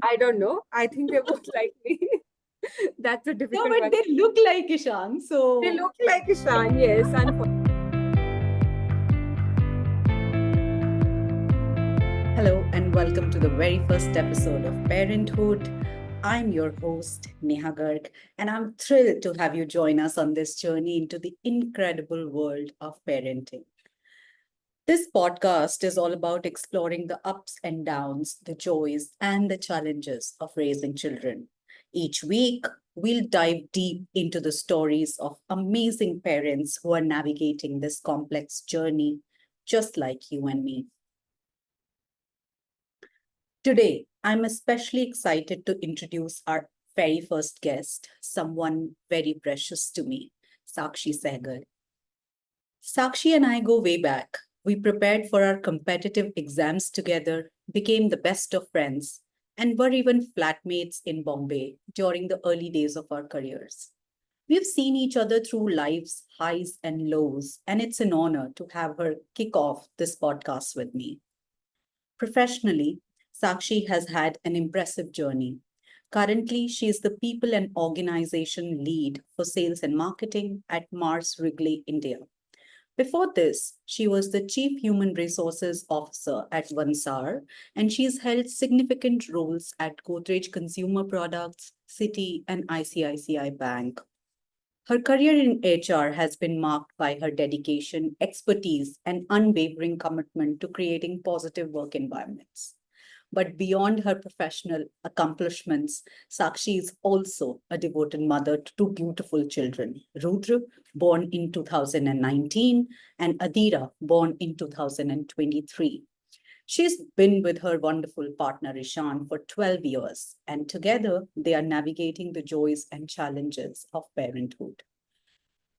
I don't know. I think they're both like me. That's a No, difficult but one. they look like Ishan. They So, look like Ishan, yes. hello and welcome to the very first episode of Parenthood. I'm your host, Neha Garg, and I'm thrilled to have you join us on this journey into the incredible world of parenting. This podcast is all about exploring the ups and downs, the joys and the challenges of raising children. Each week, we'll dive deep into the stories of amazing parents who are navigating this complex journey, just like you and me. Today, I'm especially excited to introduce our very first guest, someone very precious to me, Sakshi Sehgal. Sakshi and I go way back. We prepared for our competitive exams together, became the best of friends, and were even flatmates in Bombay during the early days of our careers. We've seen each other through life's highs and lows, and it's an honor to have her kick off this podcast with me. Professionally, Sakshi has had an impressive journey. Currently, she is the people and organization lead for sales and marketing at Mars Wrigley India. Before this, she was the Chief Human Resources Officer at Vansaar, and she's held significant roles at Godrej Consumer Products, Citi, and ICICI Bank. Her career in HR has been marked by her dedication, expertise, and unwavering commitment to creating positive work environments. But beyond her professional accomplishments, Sakshi is also a devoted mother to two beautiful children, Rudra, born in 2019, and Adira, born in 2023. She's been with her wonderful partner Ishan for 12 years, and together they are navigating the joys and challenges of parenthood.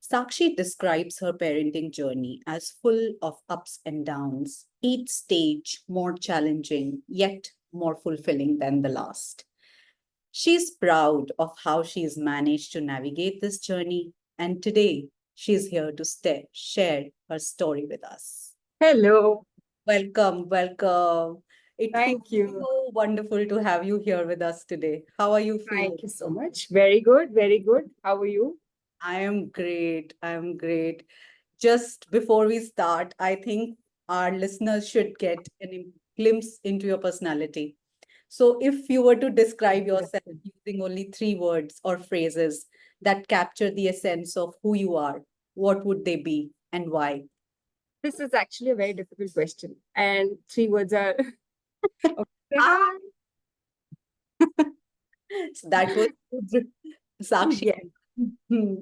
Sakshi describes her parenting journey as full of ups and downs, each stage more challenging, yet more fulfilling than the last. She's proud of how she's managed to navigate this journey, and today she's here to share her story with us. Hello. Welcome, welcome. It feels Thank you. so wonderful to have you here with us today. How are you feeling? Thank you so much. Very good. Very good. How are you? I am great. I'm great. Just before we start, I think our listeners should get glimpse into your personality. So, if you were to describe yourself using only three words or phrases that capture the essence of who you are, what would they be and why? This is actually a very difficult question. And three words are okay. Say Ah, hi. so that was Sakshi Yes.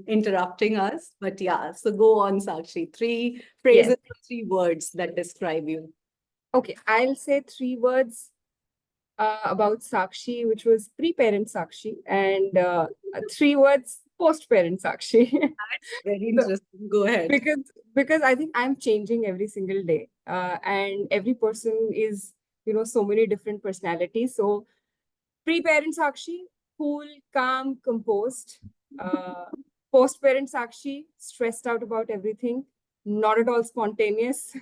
interrupting us. But yeah, so go on, Sakshi. Three phrases Yes. or three words that describe you. Okay. I'll say three words about Sakshi, which was pre-parent Sakshi, and three words post-parent Sakshi. That's very So, interesting. Go ahead. because I think I'm changing every single day, and every person is so many different personalities. So pre-parent Sakshi, cool, calm, composed. Uh, Post-parent Sakshi, stressed out about everything, not at all spontaneous,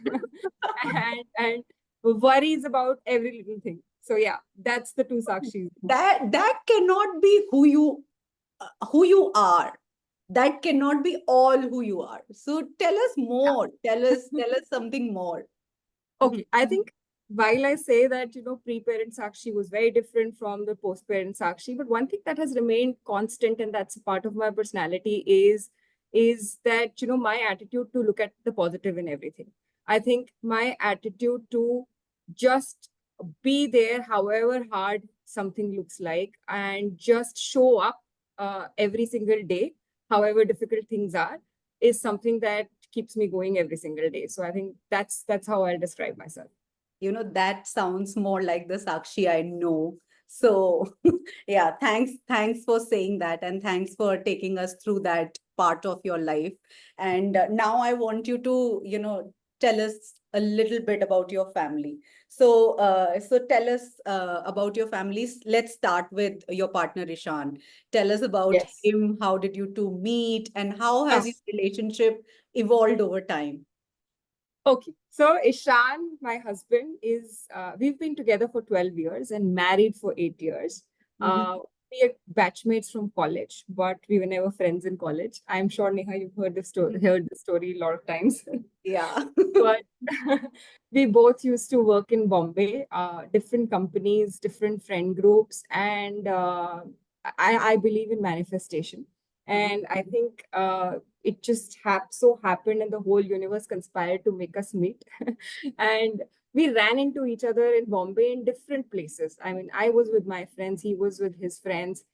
and worries about every little thing. So yeah, that's the two Sakshis. That cannot be who you are. That cannot be all who you are. So tell us more. Tell us something more. Okay, I think while I say that, pre-parent Sakshi was very different from the post-parent Sakshi, but one thing that has remained constant and that's a part of my personality is that, my attitude to look at the positive in everything. I think my attitude to just be there, however hard something looks like, and just show up every single day, however difficult things are, is something that keeps me going every single day. So I think that's how I'll describe myself. That sounds more like the Sakshi I know. So yeah, thanks for saying that, and thanks for taking us through that part of your life. And now I want you to tell us a little bit about your family. So tell us about your families. Let's start with your partner Ishan. Tell us about Yes. him. How did you two meet, and how has Ah, your relationship evolved over time? Okay, so Ishan, my husband, we've been together for 12 years and married for 8 years. Mhm. We are batchmates from college, but we were never friends in college. I'm sure, Neha, you've heard the story a lot of times. Yeah. But we both used to work in Bombay, different companies, different friend groups, and I believe in manifestation. And I think it just so happened, and the whole universe conspired to make us meet. And we ran into each other in Bombay in different places. I mean, I was with my friends, he was with his friends,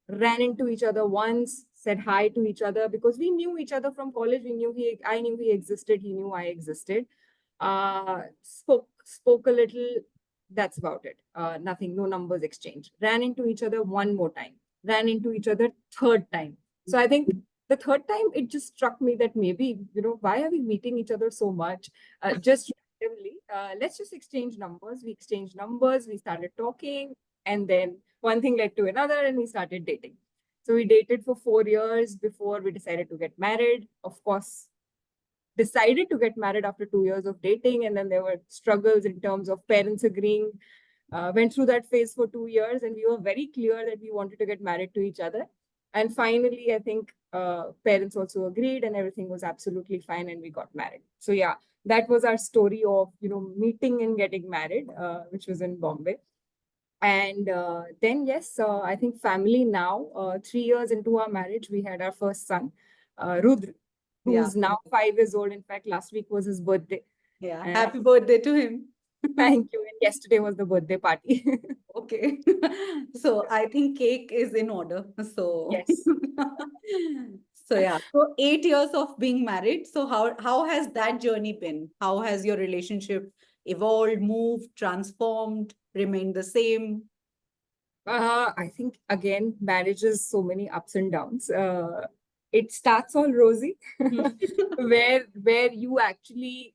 ran into each other once, said hi to each other because we knew each other from college. I knew he existed, he knew I existed. Spoke a little. That's about it. Nothing, no numbers exchanged. Ran into each other one more time. Ran into each other third time. So I think the third time it just struck me that maybe, why are we meeting each other so much? Just randomly. Let's just exchange numbers. We exchanged numbers. We started talking, and then one thing led to another, and we started dating. So we dated for 4 years before we decided to get married. Of course, decided to get married after 2 years of dating, and then there were struggles in terms of parents agreeing. Went through that phase for 2 years, and we were very clear that we wanted to get married to each other. And finally, I think parents also agreed, and everything was absolutely fine, and we got married. So yeah, that was our story of meeting and getting married, which was in Bombay. And then, yes, I think family now, 3 years into our marriage, we had our first son, Rudra, Yeah. who's now 5 years old. In fact, last week was his birthday. Yeah. And Happy birthday to him. thank you. And yesterday was the birthday party. Okay. So I think cake is in order. So Yes. so yeah. So 8 years of being married. So how has that journey been? How has your relationship evolved, moved, transformed, remained the same? I think, again, marriage is so many ups and downs. It starts all rosy, where you actually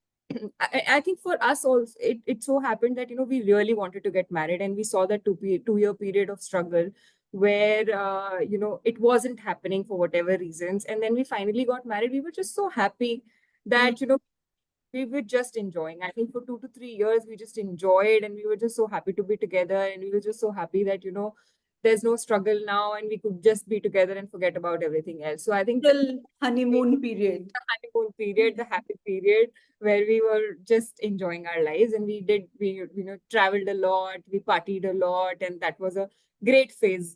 I think for us also it so happened that we really wanted to get married, and we saw that 2 year period of struggle where it wasn't happening for whatever reasons, and then we finally got married. We were just so happy that we were just enjoying. I think for 2 to 3 years we just enjoyed, and we were just so happy to be together, and we were just so happy that there's no struggle now, and we could just be together and forget about everything else. So I think Little honeymoon period. the honeymoon period, the happy period where we were just enjoying our lives, and we traveled a lot, we partied a lot, and that was a great phase.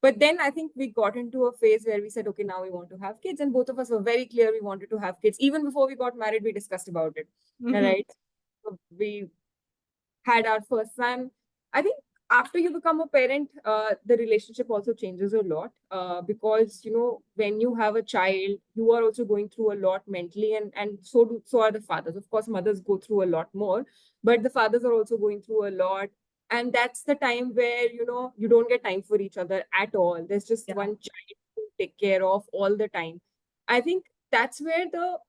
But then I think we got into a phase where we said, okay, now we want to have kids, and both of us were very clear we wanted to have kids. Even before we got married, we discussed about it. All Mhm. right. So we had our first son. I think after you become a parent, the relationship also changes a lot, because when you have a child, you are also going through a lot mentally, and so are the fathers. Of course, mothers go through a lot more, but the fathers are also going through a lot, and that's the time where you don't get time for each other at all. There's just Yeah. one child to take care of all the time. I think that's where the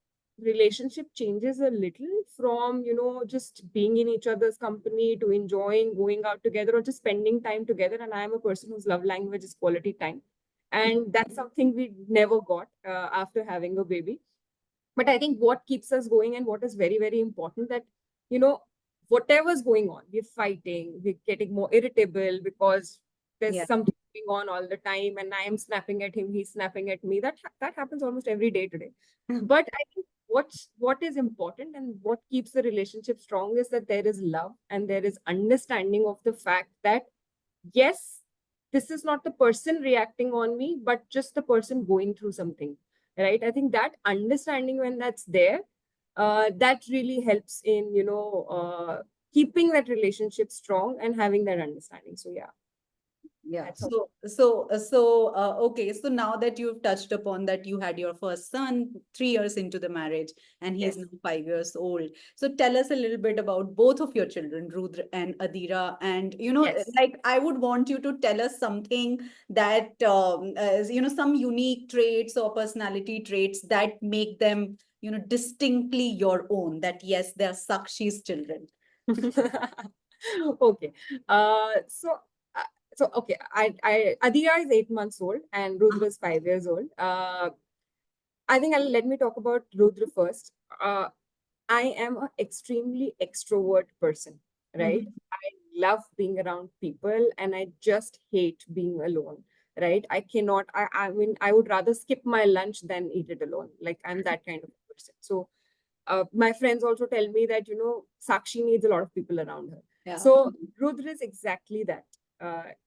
relationship changes a little from just being in each other's company to enjoying going out together or just spending time together. And I am a person whose love language is quality time, and that's something we never got after having a baby. But I think what keeps us going and what is very, very important, that you know whatever's going on, we're fighting, we're getting more irritable because there's Yeah. something going on all the time, and I am snapping at him, he's snapping at me. That happens almost every day today. But I think what is important and what keeps the relationship strong is that there is love and there is understanding of the fact that, yes, this is not the person reacting on me, but just the person going through something, right? I think that understanding, when that's there, that really helps in keeping that relationship strong and having that understanding. So yeah, Yeah. that's how. Okay. So now that you've touched upon that you had your first son 3 years into the marriage and he's Yes. now 5 years old. So tell us a little bit about both of your children, Rudra and Adira. And, Yes. like I would want you to tell us something that, some unique traits or personality traits that make them, distinctly your own, that yes, they're Sakshi's children. Okay. So okay, I Adira is 8 months old and Rudra is 5 years old. I think let me talk about Rudra first. I am an extremely extrovert person, right? Mhm. I love being around people and I just hate being alone, right? I cannot, I mean, I would rather skip my lunch than eat it alone. Like I'm that kind of person. So my friends also tell me that, Sakshi needs a lot of people around her. Yeah. So Rudra is exactly that.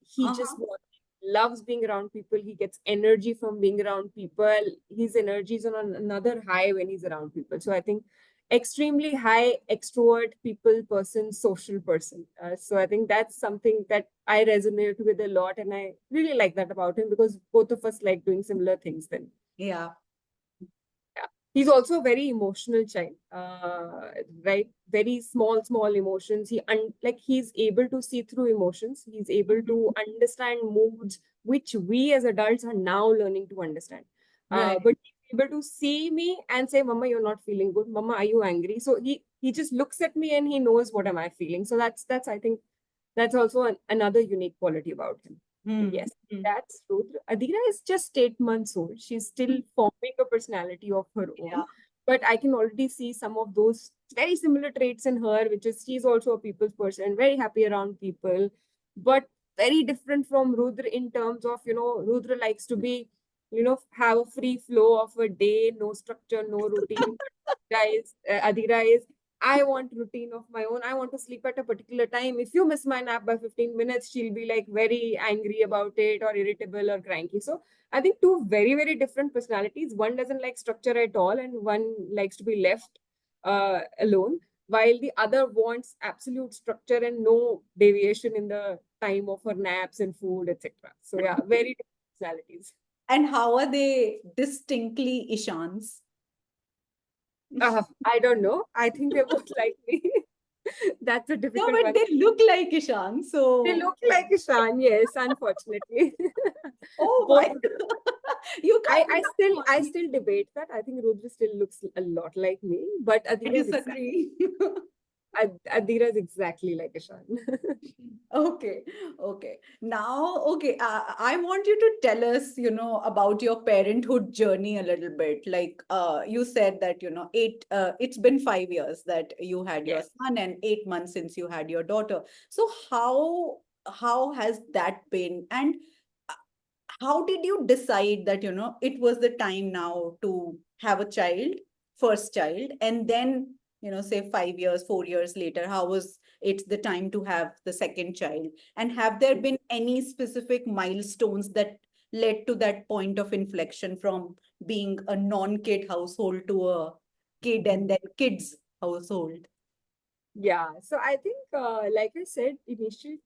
He just Uh-huh. loves being around people. He gets energy from being around people. His energy is on another high when he's around people. So I think extremely high extrovert people person, social person. So I think that's something that I resonate with a lot. And I really like that about him because both of us like doing similar things then. Yeah. Yeah. He's also a very emotional child, right? Very small emotions. Like he's able to see through emotions. He's able Mhm. to understand moods, which we as adults are now learning to understand. Right. But he's able to see me and say, "Mama, you're not feeling good. Mama, are you angry?" So he just looks at me and he knows what am I feeling. So that's I think that's also another unique quality about him. Hmm. Yes, Hmm. that's true. Adira is just 8 months old. She's still forming a personality of her own. Yeah. But I can already see some of those very similar traits in her, which is she's also a people's person, very happy around people, but very different from Rudra in terms of, Rudra likes to be, have a free flow of a day, no structure, no routine. Adira is I want routine of my own. I want to sleep at a particular time. If you miss my nap by 15 minutes, she'll be like very angry about it or irritable or cranky. So I think two very, very different personalities. One doesn't like structure at all, and one likes to be left alone, while the other wants absolute structure and no deviation in the time of her naps and food, etc. So yeah, very different personalities. And how are they distinctly Ishans? I don't know. I think they're both like me. That's a No, difficult but one. they look like Ishan. They So, look like Ishan, yes, unfortunately. oh Both. my, you can't I have still debate that. I think Rudra still looks a lot like me, but I disagree. Adira is exactly like Ishan. Okay, okay. Now, okay, I want you to tell us, about your parenthood journey a little bit. Like, you said that, it's been 5 years that you had your Yes. son and 8 months since you had your daughter. So how has that been? And uh, how did you decide that, it was the time now to have a child, first child, and then, say 5 years, 4 years later, how was it's the time to have the second child? And have there been any specific milestones that led to that point of inflection from being a non-kid household to a kid and then kids household? Yeah, so I think, like I said, initial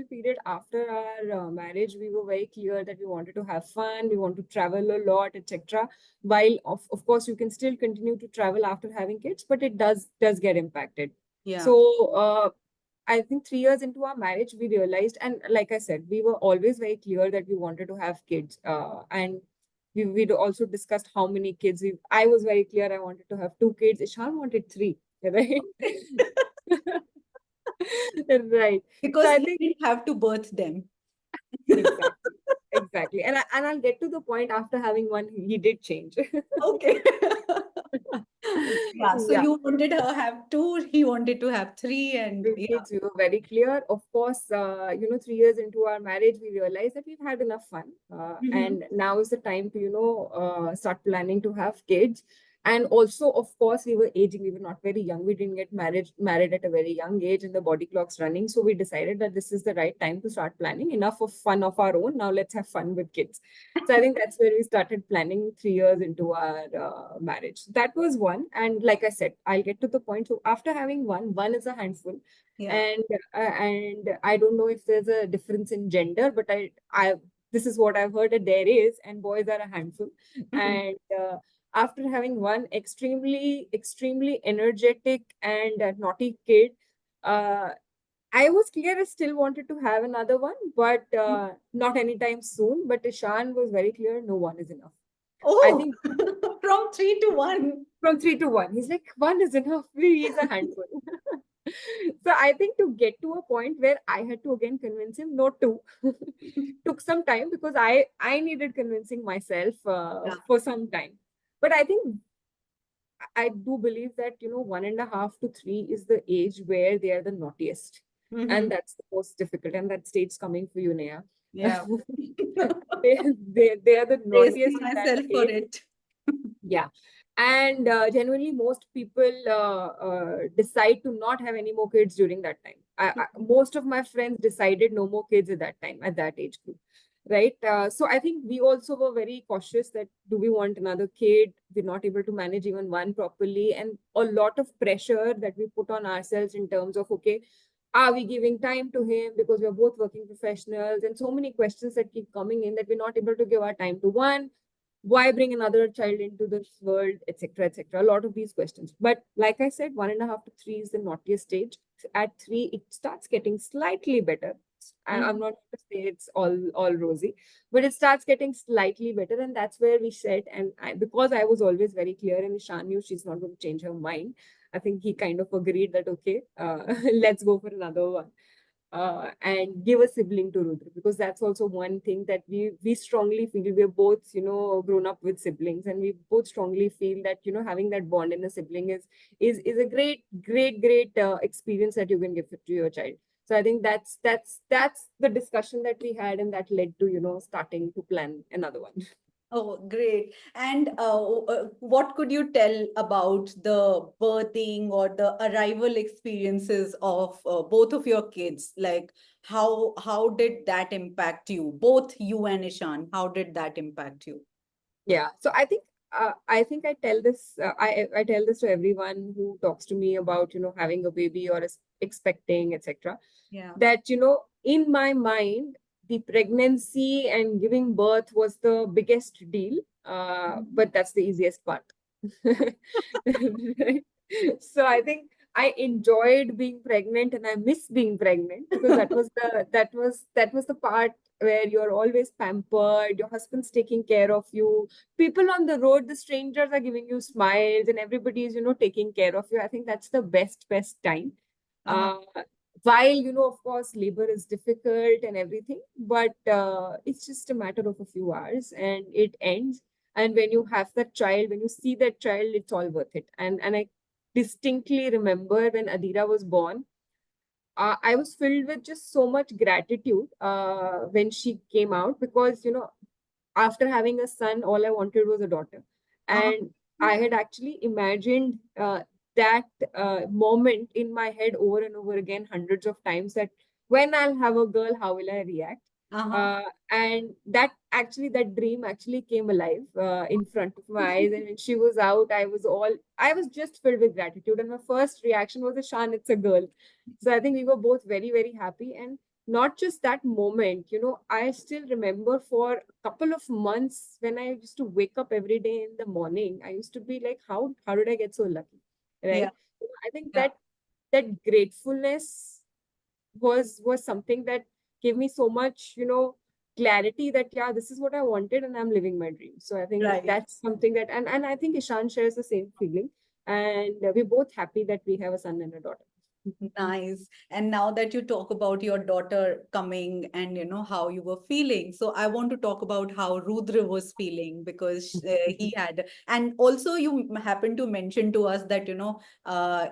period after our marriage, we were very clear that we wanted to have fun, we want to travel a lot, etc. While of course you can still continue to travel after having kids, but it does get impacted. Yeah. So I think 3 years into our marriage, we realized, and like I said, we were always very clear that we wanted to have kids, and we'd also discussed how many kids. I was very clear I wanted to have two kids. Ishan wanted three, right? Right. So Because I he think didn't have to birth them. exactly, exactly, and I'll get to the point after having one. He did change. Okay. Yeah, so Yeah. you wanted her have two, he wanted to have three, and Two yeah. kids, we were very clear. Of course, 3 years into our marriage, we realized that we've had enough fun. Mhm. And now is the time to, start planning to have kids. And also, of course, we were aging. We were not very young. We didn't get married at a very young age, and the body clock's running. So we decided that this is the right time to start planning. Enough of fun of our own. Now let's have fun with kids. So I think that's where we started planning 3 years into our marriage. That was one. And like I said, I'll get to the point. So after having one is a handful, Yeah. and I don't know if there's a difference in gender, but I this is what I've heard that there is, and boys are a handful. Mhm. And after having one extremely energetic and naughty kid, uh, I was clear I still wanted to have another one, but not anytime soon. But Ishan was very clear, no, one is enough. I Oh, think from three to one. from 3 to 1, he's like, one is enough. He's a handful. So I think to get to a point where I had to again convince him not to, took some time because I needed convincing myself Yeah. for some time. But I think I do believe that, 1.5 to 3 is the age where they are the naughtiest. And that's the most difficult. And that state's coming for you, Neha. Yeah. They are the naughtiest Bracing in that myself for age. it. Yeah. And generally, most people decide to not have any more kids during that time. Most of my friends decided no more kids at that time, at that age group. Right. So I think we also were very cautious that do we want another kid? We're not able to manage even one properly. And a lot of pressure that we put on ourselves in terms of, okay, are we giving time to him because we're both working professionals? And so many questions that keep coming in that we're not able to give our time to one. Why bring another child into this world, etc., etc. A lot of these questions. But like I said, 1.5 to 3 is the naughtiest stage. At 3, it starts getting slightly better. I'm not going to say it's all rosy, but it starts getting slightly better, and that's where we said. And because I was always very clear, and Ishan knew she's not going to change her mind. I think he kind of agreed that okay, let's go for another one and give a sibling to Rudra, because that's also one thing that we strongly feel. We're both, grown up with siblings, and we both strongly feel that, having that bond in a sibling is a great experience that you can give it to your child. So I think that's the discussion that we had, and that led to, starting to plan another one. Oh, great. And what could you tell about the birthing or the arrival experiences of both of your kids? Like how did that impact you? Both you and Ishan, how did that impact you? Yeah. So I think I tell this I tell this to everyone who talks to me about, having a baby or expecting, etc. Yeah. That, in my mind, the pregnancy and giving birth was the biggest deal, but that's the easiest part. Right? So I think I enjoyed being pregnant, and I miss being pregnant, because that was the part where you're always pampered, your husband's taking care of you, people on the road, the strangers are giving you smiles, and everybody is, taking care of you. I think that's the best time. Uh-huh. uh, while, of course, labor is difficult and everything, but it's just a matter of a few hours and it ends. And when you have that child, when you see that child, it's all worth it. And I distinctly remember when Adira was born, I was filled with just so much gratitude when she came out, because, after having a son, all I wanted was a daughter. Uh-huh. And I had actually imagined that moment in my head over and over again, hundreds of times, that when I'll have a girl, how will I react? Uh-huh. Uh, and that dream actually came alive in front of my eyes. And when she was out, I was just filled with gratitude. And my first reaction was, Ishan, it's a girl. So I think we were both very, very happy. And not just that moment, I still remember for a couple of months when I used to wake up every day in the morning, I used to be like, how did I get so lucky? Yeah. Right. I think Yeah. that gratefulness was something that gave me so much, clarity that yeah, this is what I wanted and I'm living my dream. So I think Right. that's something that, and I think Ishan shares the same feeling. And we're both happy that we have a son and a daughter. Nice. And now that you talk about your daughter coming and how you were feeling, so I want to talk about how Rudra was feeling because he had, and also you happen to mention to us that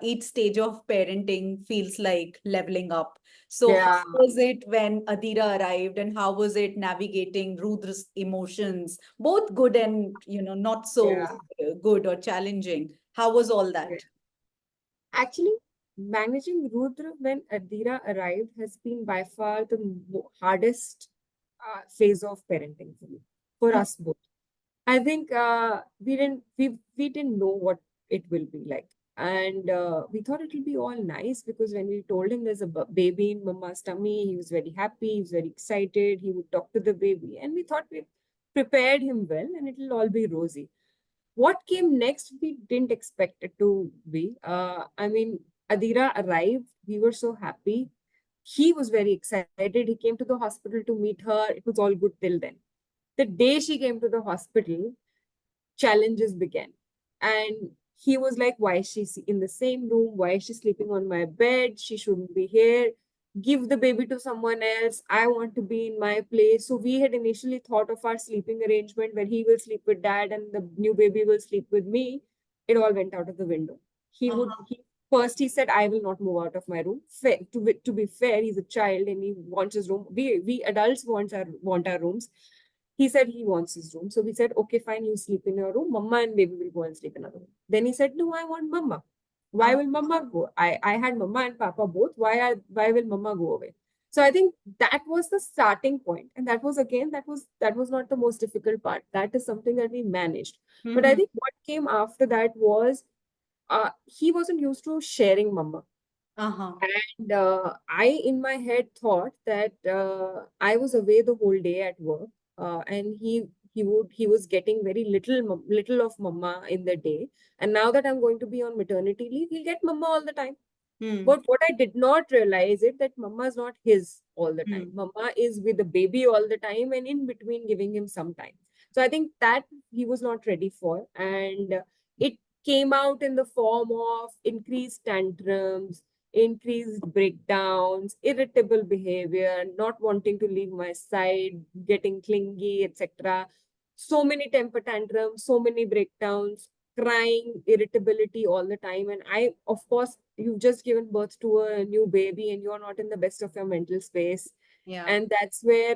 each stage of parenting feels like leveling up. So how Yeah, was it when Adira arrived, and how was it navigating Rudra's emotions, both good and not so yeah. good or challenging? How was all Yeah. that? Actually, managing Rudra when Adira arrived has been by far the hardest phase of parenting for me, for us both. I think we didn't know what it will be like, and we thought it will be all nice, because when we told him there's a baby in Mama's tummy, he was very happy, he was very excited. He would talk to the baby, and we thought we prepared him well, and it will all be rosy. What came next, we didn't expect it to be. I mean, Adira arrived. We were so happy. He was very excited. He came to the hospital to meet her. It was all good till then. The day she came to the hospital, challenges began. And he was like, why is she in the same room? Why is she sleeping on my bed? She shouldn't be here. Give the baby to someone else. I want to be in my place. So we had initially thought of our sleeping arrangement where he will sleep with dad and the new baby will sleep with me. it all went out of the window. First he said, I will not move out of my room. To be fair, he's a child and he wants his room. We adults want our rooms. He said he wants his room. So we said, okay, fine, you sleep in your room. Mama and baby will go and sleep in another room. Then he said, no, I want mama. Why will mama go? I had mama and papa both. Why will mama go away? So I think that was the starting point. And that was again, that was not the most difficult part. That is something that we managed. But I think what came after that was he wasn't used to sharing mama. And I, in my head, thought that I was away the whole day at work, and he was getting very little of mama in the day. And now that I'm going to be on maternity leave, he'll get mama all the time. But what I did not realize is that mama is not his all the time. Mama is with the baby all the time, and in between giving him some time. So I think that he was not ready for, and it came out in the form of increased tantrums, increased breakdowns, irritable behavior, not wanting to leave my side, getting clingy, etc. So many temper tantrums, so many breakdowns, crying, irritability all the time. And I, of course, you've just given birth to a new baby and you're not in the best of your mental space. Yeah. And that's where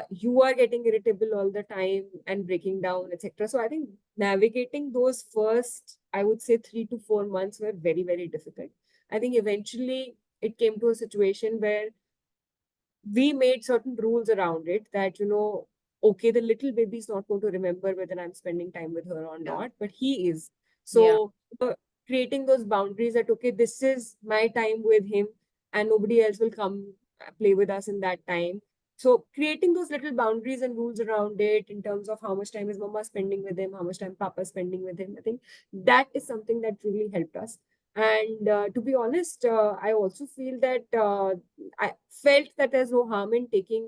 you are getting irritable all the time and breaking down, etc. So I think navigating those first, I would say 3 to 4 months were very, very difficult. I think eventually it came to a situation where we made certain rules around it that, okay, the little baby is not going to remember whether I'm spending time with her or not, but he is. So creating those boundaries that, okay, this is my time with him and nobody else will come play with us in that time. So creating those little boundaries and rules around it in terms of how much time is mama spending with him, how much time papa is spending with him, I think that is something that really helped us. And to be honest, I also feel that I felt that there's no harm in taking,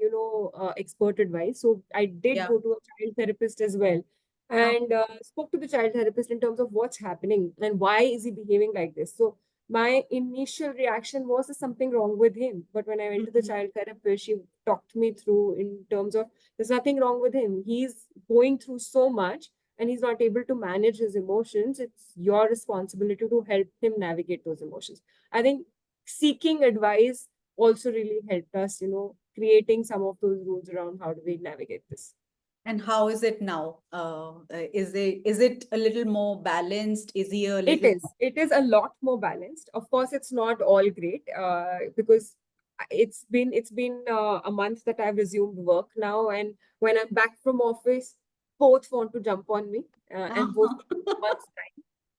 expert advice. So I did go to a child therapist as well, and spoke to the child therapist in terms of what's happening and why is he behaving like this. So my initial reaction was there's something wrong with him. But when I went to the child therapist, she talked me through in terms of there's nothing wrong with him. He's going through so much and he's not able to manage his emotions. It's your responsibility to help him navigate those emotions. I think seeking advice also really helped us, creating some of those rules around how do we navigate this. And how is it now? Is it a little more balanced? Is he a little? It is a lot more balanced. Of course, it's not all great because it's been a month that I've resumed work now, and when I'm back from office, both want to jump on me and both want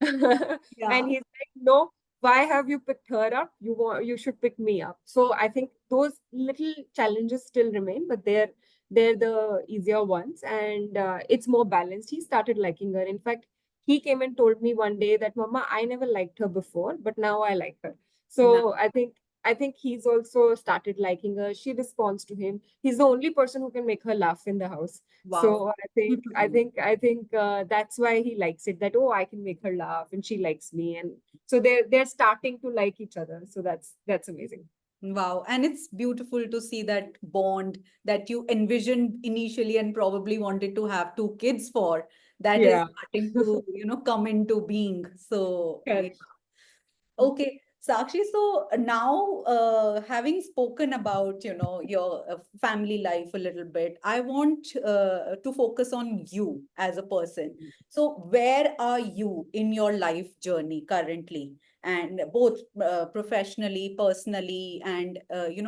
time. And he's like, no, why have you picked her up? You should pick me up. So I think those little challenges still remain, but they're the easier ones, and it's more balanced. He started liking her. In fact, he came and told me one day that, Mama, I never liked her before, but now I like her. So I think he's also started liking her. She responds to him. He's the only person who can make her laugh in the house. So I think that's why he likes it. That, oh, I can make her laugh and she likes me, and so they're starting to like each other. So that's amazing. Wow. And it's beautiful to see that bond that you envisioned initially and probably wanted to have two kids for. That is starting to, come into being. So, yeah. Correct. Okay, Sakshi, so now having spoken about, your family life a little bit, I want to focus on you as a person. So where are you in your life journey currently? And both professionally, personally, and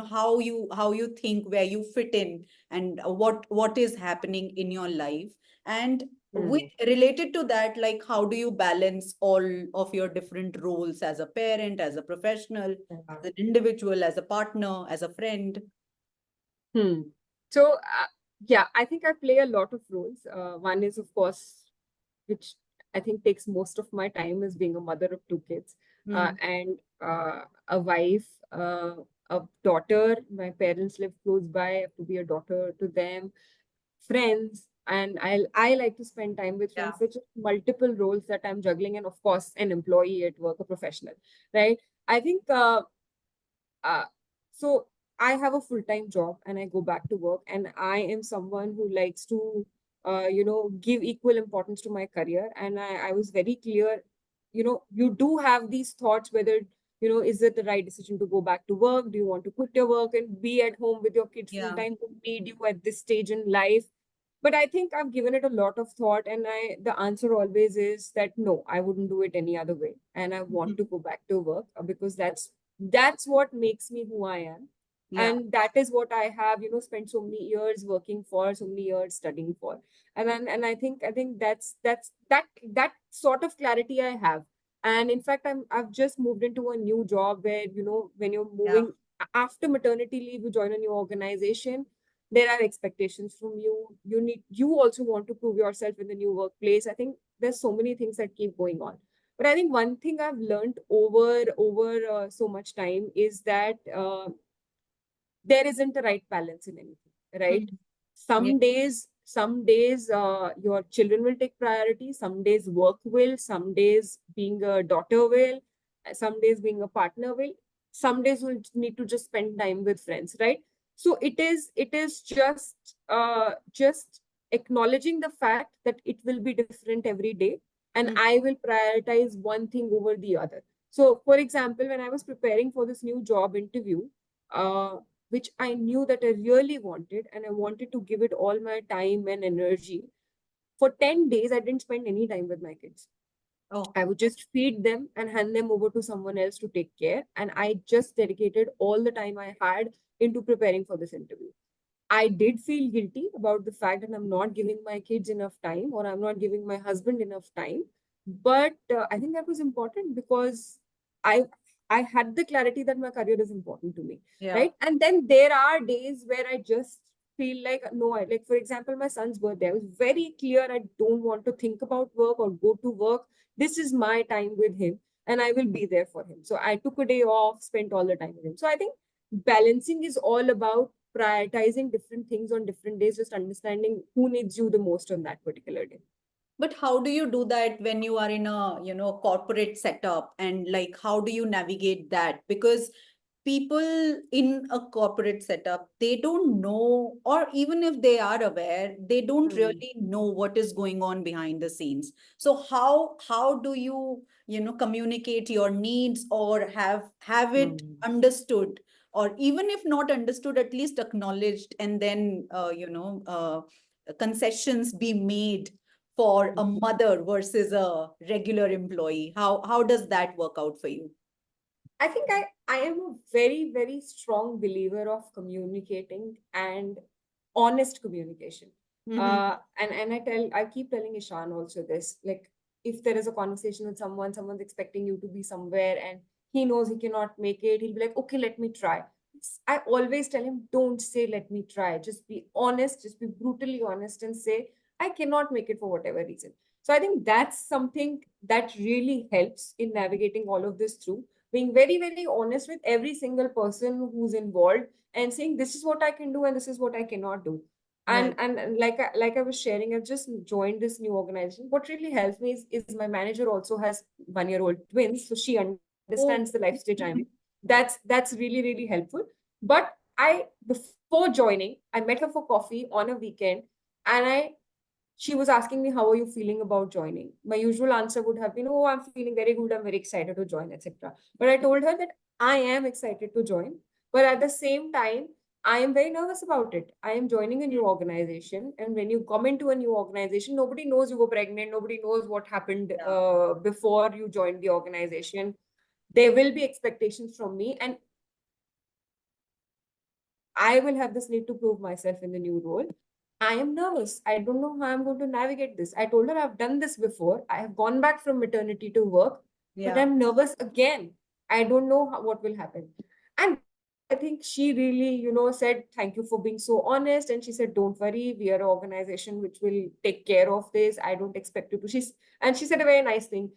how you think where you fit in and what is happening in your life. And with related to that, like how do you balance all of your different roles as a parent, as a professional, as an individual, as a partner, as a friend? So yeah, I think I play a lot of roles. One is, of course, which I think takes most of my time, is being a mother of two kids and a wife, a daughter. My parents live close by. I have to be a daughter to them. Friends, and I like to spend time with friends. Which multiple roles that I'm juggling, and of course, an employee at work, a professional, right? I think so. I have a full-time job and I go back to work, and I am someone who likes to give equal importance to my career. And I was very clear you do have these thoughts whether, is it the right decision to go back to work? Do you want to quit your work and be at home with your kids full Yeah. time who need you at this stage in life? But I think I've given it a lot of thought, and the answer always is that no, I wouldn't do it any other way. And I want to go back to work because that's what makes me who I am. Yeah. And that is what I have, spent so many years working for, so many years studying for. And I think that sort of clarity I have. And in fact, I've just moved into a new job where, when you're Yeah. moving after maternity leave, you join a new organization, there are expectations from you. You also want to prove yourself in the new workplace. I think there's so many things that keep going on. But I think one thing I've learned over so much time is that there isn't a right balance in anything, right? Mhm. Yeah. Some days your children will take priority, some days work will, some days being a daughter will, some days being a partner will, some days will need to just spend time with friends, right? So it is just acknowledging the fact that it will be different every day, and Mm. I will prioritize one thing over the other. So for example, when I was preparing for this new job interview, uh, which I knew that I really wanted, and I wanted to give it all my time and energy. For 10 days, I didn't spend any time with my kids. Oh. I would just feed them and hand them over to someone else to take care. And I just dedicated all the time I had into preparing for this interview. I did feel guilty about the fact that I'm not giving my kids enough time, or I'm not giving my husband enough time. But I think that was important because I I had the clarity that my career is important to me, Yeah. right? And then there are days where I just feel like no, like for example, my son's birthday. I was very clear I don't want to think about work or go to work. This is my time with him, and I will be there for him. So I took a day off, spent all the time with him. So I think balancing is all about prioritizing different things on different days, just understanding who needs you the most on that particular day. But how do you do that when you are in a, corporate setup, and like how do you navigate that? Because people in a corporate setup, they don't know, or even if they are aware, they don't Hmm. really know what is going on behind the scenes. So how do you, communicate your needs, or have it Hmm. understood, or even if not understood, at least acknowledged, and then concessions be made for a mother versus a regular employee? How does that work out for you? I think I am a very, very strong believer of communicating and honest communication. Mm-hmm. And I keep telling Ishan also this, like if there is a conversation with someone's expecting you to be somewhere and he knows he cannot make it, he'll be like, okay, let me try. I always tell him, don't say let me try. Just be honest, just be brutally honest and say, I cannot make it for whatever reason. So I think that's something that really helps in navigating all of this through, being very, very honest with every single person who's involved and saying this is what I can do and this is what I cannot do. And Right. and like I was sharing, I've just joined this new organization. What really helps me is my manager also has 1-year-old twins, so she understands the Oh. life stage I'm in. That's really, really helpful. But I before joining, I met her for coffee on a weekend, and she was asking me, how are you feeling about joining? My usual answer would have been, oh, I'm feeling very good, I'm very excited to join, etc. But I told her that I am excited to join, but at the same time, I am very nervous about it. I am joining a new organization, and when you come into a new organization, nobody knows you were pregnant, nobody knows what happened Yeah. before you joined the organization. There will be expectations from me, and I will have this need to prove myself in the new role. I am nervous. I don't know how I'm going to navigate this. I told her I've done this before. I have gone back from maternity to work, but Yeah. I'm nervous again. I don't know what will happen. And I think she really, said, thank you for being so honest. And she said, don't worry, we are an organization which will take care of this. I don't expect you to. And she said a very nice thing.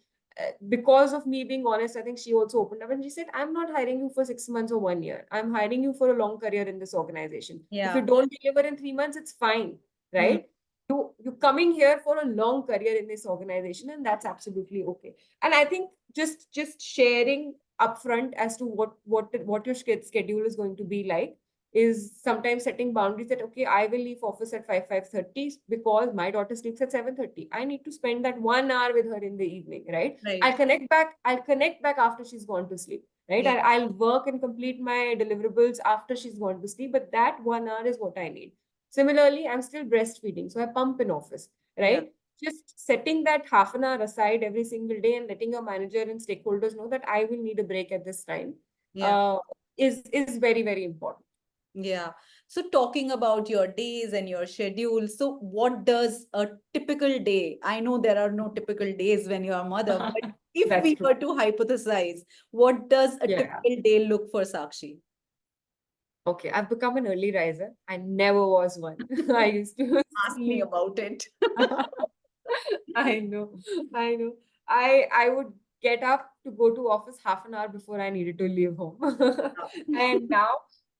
Because of me being honest, I think she also opened up and she said, I'm not hiring you for 6 months or 1 year. I'm hiring you for a long career in this organization. If you Yeah. don't deliver in 3 months, it's fine, Mm. right? You're coming here for a long career in this organization, and that's absolutely okay. And I think just sharing upfront as to what your schedule is going to be like, is sometimes setting boundaries that, okay, I will leave office at 5:30 because my daughter sleeps at 7:30. I need to spend that 1 hour with her in the evening, right? Right. I'll connect back after she's gone to sleep, right? Yeah. I'll work and complete my deliverables after she's gone to sleep, but that 1 hour is what I need. Similarly, I'm still breastfeeding, so I pump in office, Yeah. right? Just setting that half an hour aside every single day and letting your manager and stakeholders know that I will need a break at this time Yeah. is very, very important. Yeah. So talking about your days and your schedule, so what does a typical day? I know there are no typical days when you are a mother, but if That's we true. were to hypothesize, what does a Yeah. typical day look for Sakshi? Okay, I've become an early riser. I never was one. I used to Ask me sleep. about it. I know, I know. I would get up to go to office half an hour before I needed to leave home. And now,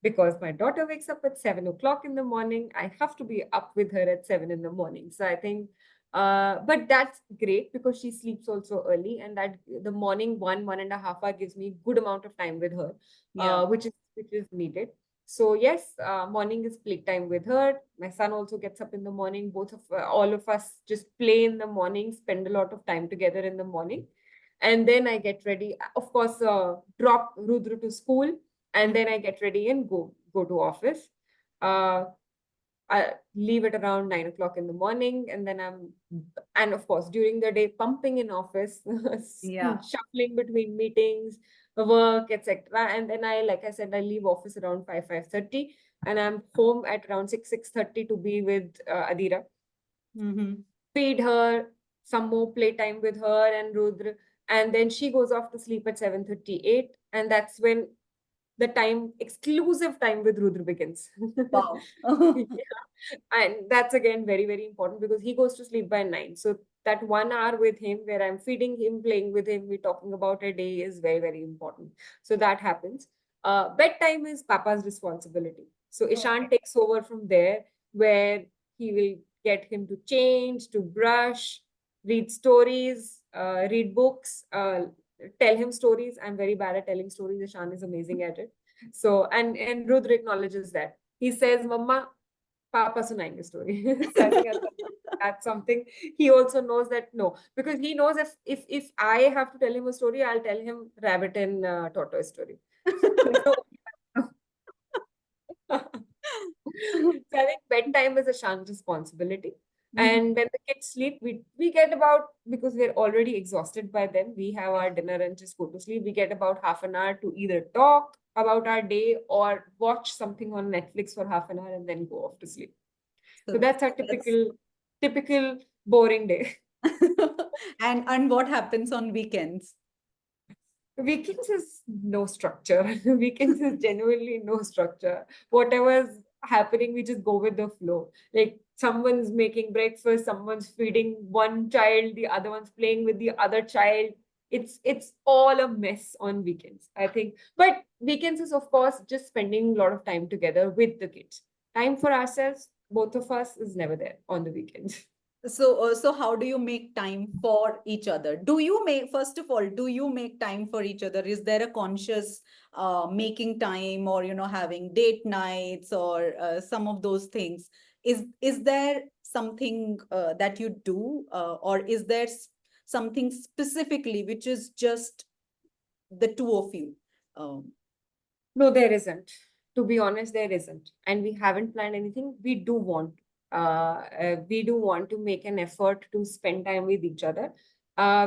because my daughter wakes up at 7 o'clock in the morning, I have to be up with her at 7 in the morning. So I think, but that's great because she sleeps also early, and that the morning 1.5 hour gives me good amount of time with her, Yeah. which is needed. So yes, morning is playtime with her. My son also gets up in the morning. Both of all of us just play in the morning, spend a lot of time together in the morning, and then I get ready. Of course, drop Rudra to school, and then I get ready and go to office. Uh, I leave it around 9 o'clock in the morning, and then and of course, during the day, pumping in office, Yeah. shuffling between meetings, work, etc. And then like I said, I leave office around 5:30, and I'm home at around 6:30 to be with Adira, Mm-hmm. feed her, some more playtime with her and Rudra, and then she goes off to sleep at 7:38, and that's when the time exclusive time with Rudra begins. Wow. Yeah. And that's again very, very important because he goes to sleep by 9. So that 1 hour with him where I'm feeding him, playing with him, we're talking about a day is very, very important. So that happens. Bedtime is Papa's responsibility. So Ishan takes over from there where he will get him to change, to brush, read stories, read books, tell him stories. I'm very bad at telling stories. Ishan is amazing at it. So, and Rudra acknowledges that. He says, Mama, Papa sunayenge story. So I think that's something he also knows that no, because he knows if I have to tell him a story, I'll tell him rabbit and tortoise story. So, so I think bedtime is a Shan's responsibility. Mhm. And when the kids sleep, we get about, because we're already exhausted by then, we have our dinner and just go to sleep. We get about half an hour to either talk about our day or watch something on Netflix for half an hour and then go off to sleep. So So that's our that's typical boring day. and what happens on weekends? Weekends is no structure. Weekends is genuinely no structure. Whatever's happening, we just go with the flow. Like someone's making breakfast, someone's feeding one child, the other one's playing with the other child. It's all a mess on weekends, I think. But weekends is of course just spending a lot of time together with the kids. Time for ourselves, both of us, is never there on the weekends. So how do you make time for each other? Do you make, first of all, do you make time for each other? Is there a conscious making time, or having date nights, or some of those things? Is there something that you do, or is there something specifically which is just the two of you? Um, No, there isn't. To be honest, there isn't. And we haven't planned anything. We do want to make an effort to spend time with each other.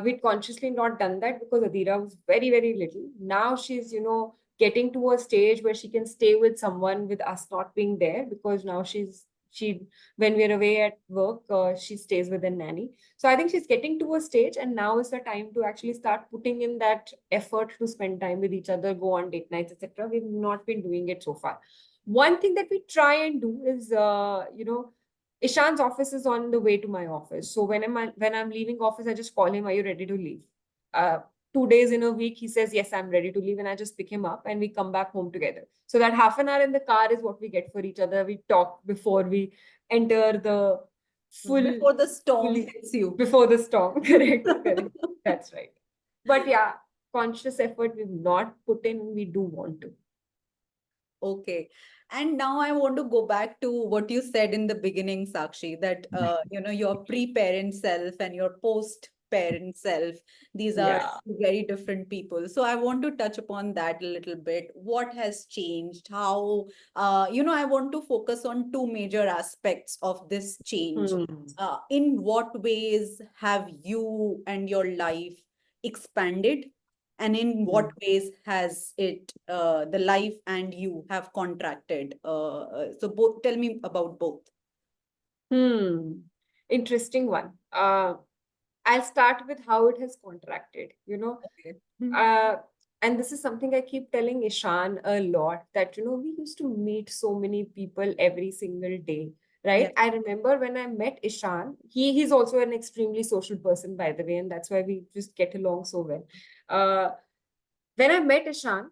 We'd consciously not done that because Adira was very, very little. Now she's, getting to a stage where she can stay with someone with us not being there, because now she when we're away at work, she stays with a nanny. So I think she's getting to a stage, and now is the time to actually start putting in that effort to spend time with each other, go on date nights, etc. We've not been doing it so far. One thing that we try and do is, Ishan's office is on the way to my office. So when I'm leaving office, I just call him, "Are you ready to leave?" 2 days in a week, he says, "Yes, I'm ready to leave," and I just pick him up and we come back home together. So that half an hour in the car is what we get for each other. We talk before we enter the full before the storm fully hits you. before the storm. Correct, correct. That's right. But yeah, conscious effort we've not put in, we do want to. Okay. And now I want to go back to what you said in the beginning, Sakshi, that your pre-parent self and your post-parent self, these are Yeah. very different people. So I want to touch upon that a little bit. What has changed? How, I want to focus on two major aspects of this change. Hmm. In what ways have you and your life expanded? And in what ways has it, the life and you have contracted? So both, tell me about both. Hmm. Interesting one. I'll start with how it has contracted. Okay. Hmm. Uh, and this is something I keep telling Ishan a lot that, we used to meet so many people every single day, Yeah. right? I remember when I met Ishan, he's also an extremely social person, by the way, and that's why we just get along so well. When I met Ishan,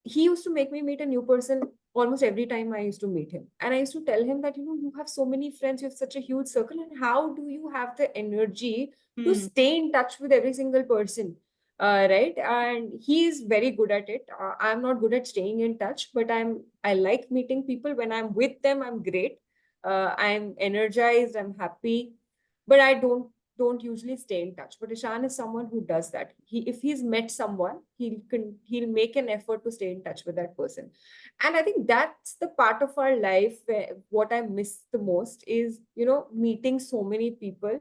he used to make me meet a new person almost every time I used to meet him. And I used to tell him that, you have so many friends, you have such a huge circle, and how do you have the energy to Hmm. stay in touch with every single person? Right. And he is very good at it. I'm not good at staying in touch, but I like meeting people. When I'm with them, I'm great. I'm energized, I'm happy, but I don't usually stay in touch. But Ishan is someone who does that. If he's met someone, he'll make an effort to stay in touch with that person. And I think that's the part of our life where what I miss the most is, meeting so many people,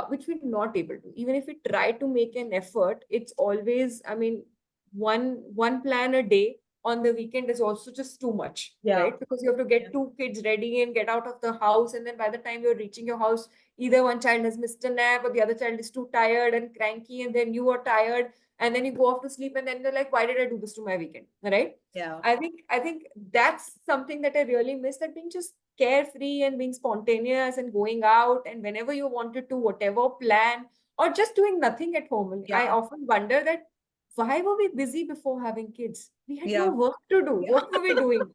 which we're not able to. Even if we try to make an effort, it's always, I mean, one plan a day on the weekend is also just too much, Yeah. right? Because you have to get two kids ready and get out of the house, and then by the time you're reaching your house, either one child has missed a nap or the other child is too tired and cranky, and then you are tired, and then you go off to sleep, and then you're like, why did I do this to my weekend, right? Yeah. I think that's something that I really miss, that being just carefree and being spontaneous and going out and whenever you wanted to, whatever plan, or just doing nothing at home. And I Yeah. often wonder that why were we busy before having kids? We had no Yeah. work to do. Yeah. What were we doing?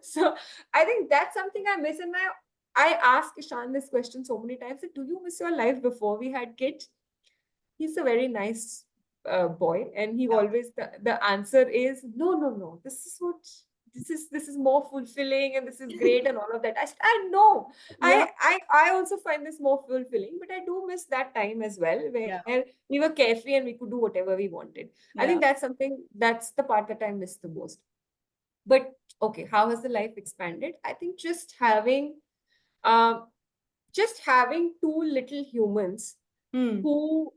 So I think that's something I miss. And I ask Ishan this question so many times, that do you miss your life before we had kids? He's a very nice boy, and he Yeah. always, the answer is no, no, no. This is more fulfilling, and this is great, and all of that. I know. Yeah. I also find this more fulfilling, but I do miss that time as well, where Yeah. we were carefree and we could do whatever we wanted. I Yeah. think that's the part that I miss the most. But okay, how has the life expanded? I think um, just having two little humans Hmm. who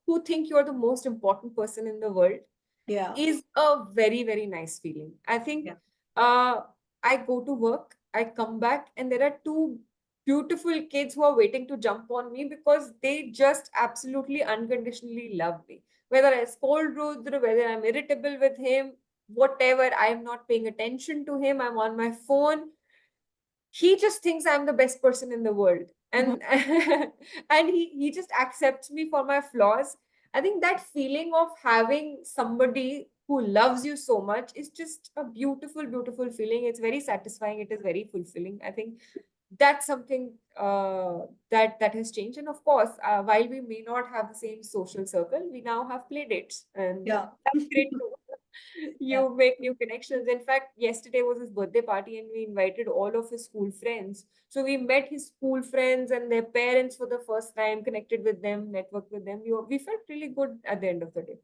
who think you're the most important person in the world Yeah. is a very, very nice feeling. I think Yeah. uh, I go to work, I come back, and there are two beautiful kids who are waiting to jump on me because they just absolutely unconditionally love me. Whether I scold Rudra, whether I'm irritable with him, whatever, I'm not paying attention to him, I'm on my phone, he just thinks I'm the best person in the world. Mhm. And and he just accepts me for my flaws. I think that feeling of having somebody who loves you so much is just a beautiful, beautiful feeling. It's very satisfying, it is very fulfilling. I think that's something that has changed. And of course, while we may not have the same social circle, we now have play dates, and Yeah. that's great too. Yeah. You make new connections. In fact, yesterday was his birthday party, and we invited all of his school friends. So we met his school friends and their parents for the first time, connected with them, networked with them. We felt really good at the end of the day.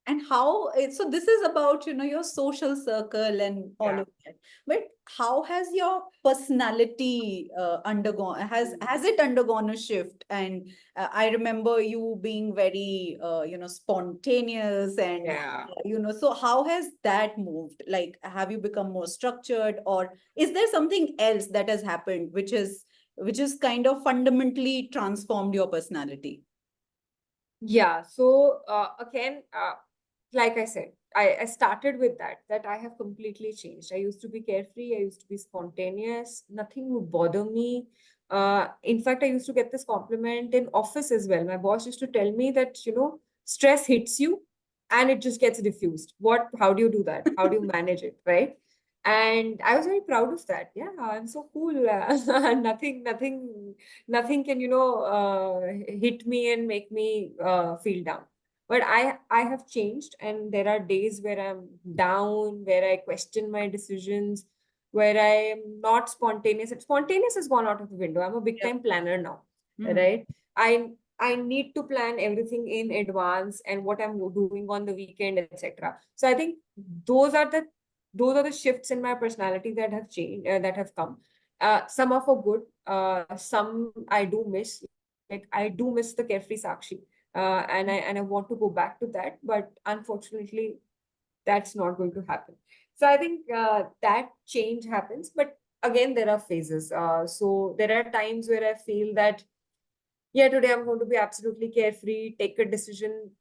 And how, so this is about, your social circle and all Yeah. of that. But how has your personality has it undergone a shift? And I remember you being very, spontaneous and, Yeah. so how has that moved? Like, have you become more structured, or is there something else that has happened, which is kind of fundamentally transformed your personality? Yeah. So again, like I said, I started with that I have completely changed. I used to be carefree, I used to be spontaneous, nothing would bother me. In fact, I used to get this compliment in office as well. My boss used to tell me that, stress hits you and it just gets diffused. How do you do that? How do you manage it? Right. And I was very proud of that. Yeah, I'm so cool. Nothing can, hit me and make me feel down. But I have changed, and there are days where I'm down, where I question my decisions, where I am not spontaneous. Spontaneous has gone out of the window. I'm a big Yeah. time planner now, Mhm. right? I need to plan everything in advance and what I'm doing on the weekend, etc. So I think those are the those are the shifts in my personality that have changed, that have come. Some are for good. Some I do miss. Like I do miss the carefree Sakshi, and I want to go back to that, but unfortunately, that's not going to happen. So I think that change happens, but again, there are phases. So there are times where I feel that yeah, today I'm going to be absolutely carefree, take a decision,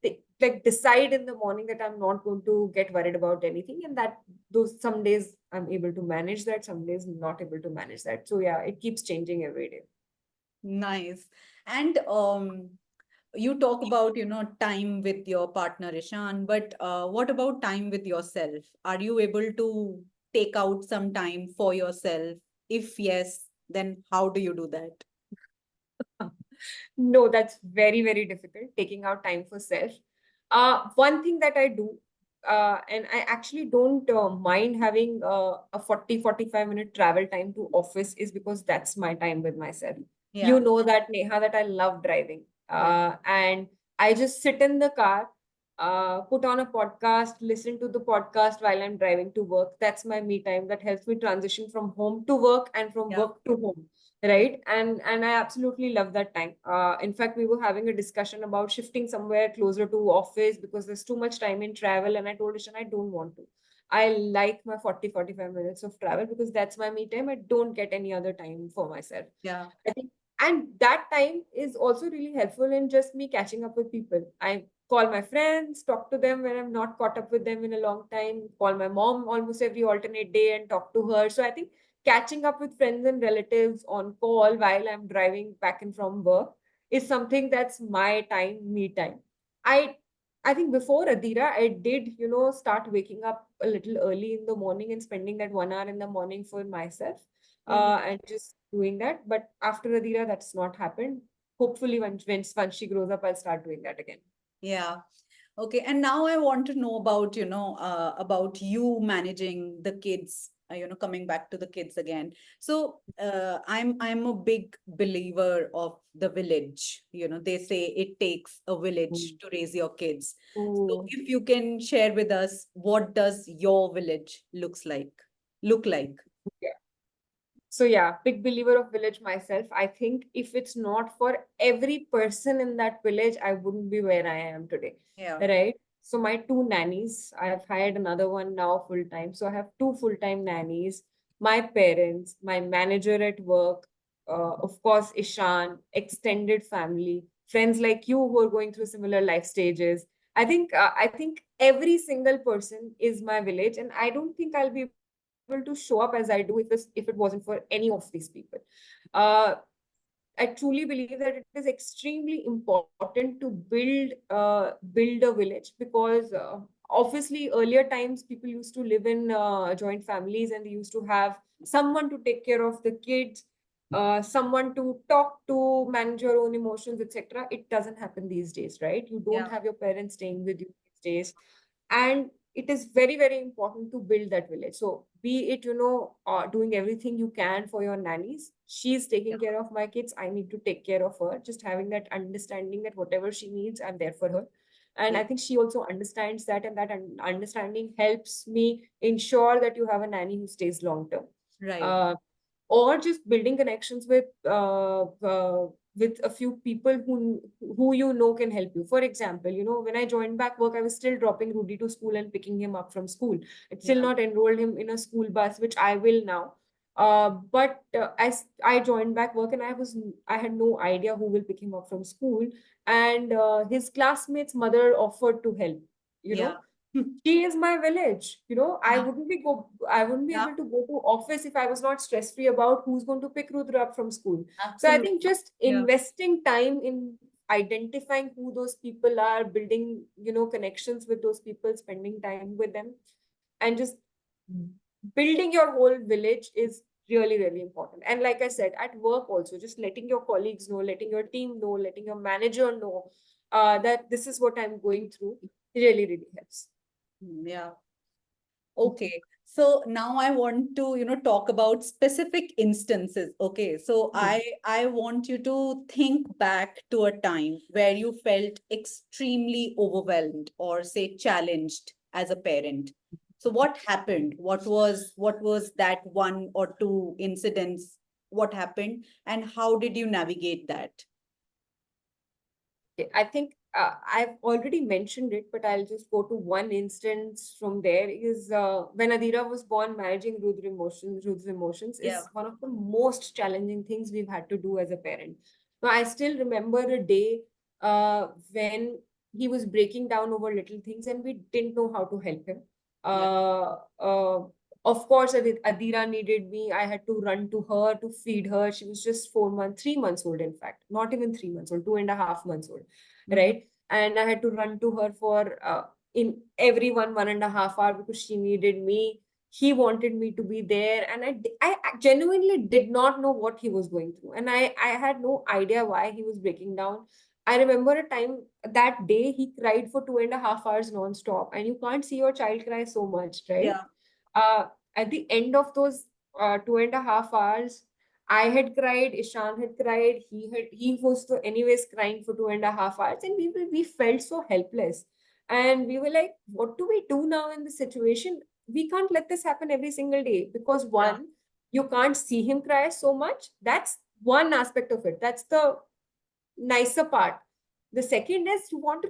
like decide in the morning that I'm not going to get worried about anything, and that those some days I'm able to manage that, some days not able to manage that. So yeah, it keeps changing every day. Nice. And you talk about, time with your partner, Ishan, but what about time with yourself? Are you able to take out some time for yourself? If yes, then how do you do that? No, that's very, very difficult, taking out time for self. One thing that I do, and I actually don't mind having a 45 minute travel time to office, is because that's my time with myself. You Yeah, know that, Neha, that I love driving. yeah, And I just sit in the car, put on a podcast, listen to the podcast while I'm driving to work. That's my me time. That helps me transition from home to work and from yeah. work to home, right? And I absolutely love that time. In fact, we were having a discussion about shifting somewhere closer to office because there's too much time in travel, and I told Ishan I don't want to. I like my 45 minutes of travel because that's my me time. I don't get any other time for myself. Yeah, I think, and that time is also really helpful in just me catching up with people. I call my friends, talk to them when I'm not caught up with them in a long time, call my mom almost every alternate day and talk to her. So I think catching up with friends and relatives on call while I'm driving back and from work is something that's my time, me time. I I think before Adira, I did, start waking up a little early in the morning and spending that 1 hour in the morning for myself, mhm, and just doing that. But after Adira, that's not happened. Hopefully, once she grows up, I'll start doing that again. yeah. Okay, and now I want to know about, about you managing the kids, coming back to the kids again. So, I'm a big believer of the village. They say it takes a village Mm. to raise your kids. So, Oh, if you can share with us, what does your village look like? yeah. So yeah, big believer of village myself. I think if it's not for every person in that village, I wouldn't be where I am today. Yeah, Right? So my two nannies, I've hired another one now full time. So I have two full-time nannies, my parents, my manager at work, of course, Ishan, extended family, friends like you who are going through similar life stages. I think every single person is my village, and I don't think I'll be able to show up as I do if it wasn't for any of these people. Uh, I truly believe that it is extremely important to build a village because obviously earlier times people used to live in joint families, and they used to have someone to take care of the kids, someone to talk to, manage your own emotions, etc. It doesn't happen these days, right? You don't yeah, have your parents staying with you these days, and it is very, very important to build that village. So be it, doing everything you can for your nannies. She's yeah, taking care of my kids, I need to take care of her. Just having that understanding that whatever she needs, I'm there for her. And yeah. I think she also understands that, and that understanding helps me ensure that you have a nanny who stays long term. Right. uh, or just building connections with a few people who can help you. For example, when I joined back work, I was still dropping Rudy to school and picking him up from school. I'd still Yeah, not enrolled him in a school bus, which I will now. But as I joined back work, and I had no idea who will pick him up from school, and his classmates' mother offered to help. You yeah, know, she is my village. yeah, I wouldn't be yeah. able to go to office if I was not stress free about who's going to pick Rudra up from school. So I think Absolutely. just Yeah, investing time in identifying who those people are, building connections with those people, spending time with them, and just building your whole village is really, really important. And like I said, at work also, just letting your colleagues know, letting your team know, letting your manager know, that this is what I'm going through, really, really helps. Yeah. Okay. So now I want to, talk about specific instances. Okay. So I want you to think back to a time where you felt extremely overwhelmed or say challenged as a parent. So what happened? What was that one or two incidents? What happened and how did you navigate that? I think I've already mentioned it, but I'll just go to one instance from there. Is when Adira was born, managing Rudra's emotions Yeah. is one of the most challenging things we've had to do as a parent. Now, I still remember a day when he was breaking down over little things, and we didn't know how to help him. Yeah. Uh, uh, of course, Adira needed me. I had to run to her to feed her. She was just 4 months, 3 months old, in fact, not even 3 months old, 2.5 months old, Mhm. right? And I had to run to her for in every 1.5 hour because she needed me. He wanted me to be there, and I genuinely did not know what he was going through, and I had no idea why he was breaking down. I remember a time that day he cried for 2.5 hours non-stop, and you can't see your child cry so much, right? Yeah. uh, at the end of those 2.5 hours, I had cried, Ishan had cried, he was anyways crying for 2.5 hours, and we felt so helpless. And we were like, what do we do now in this situation? We can't let this happen every single day because Yeah. one, you can't see him cry so much. That's one aspect of it. That's the nicer part. The second is you want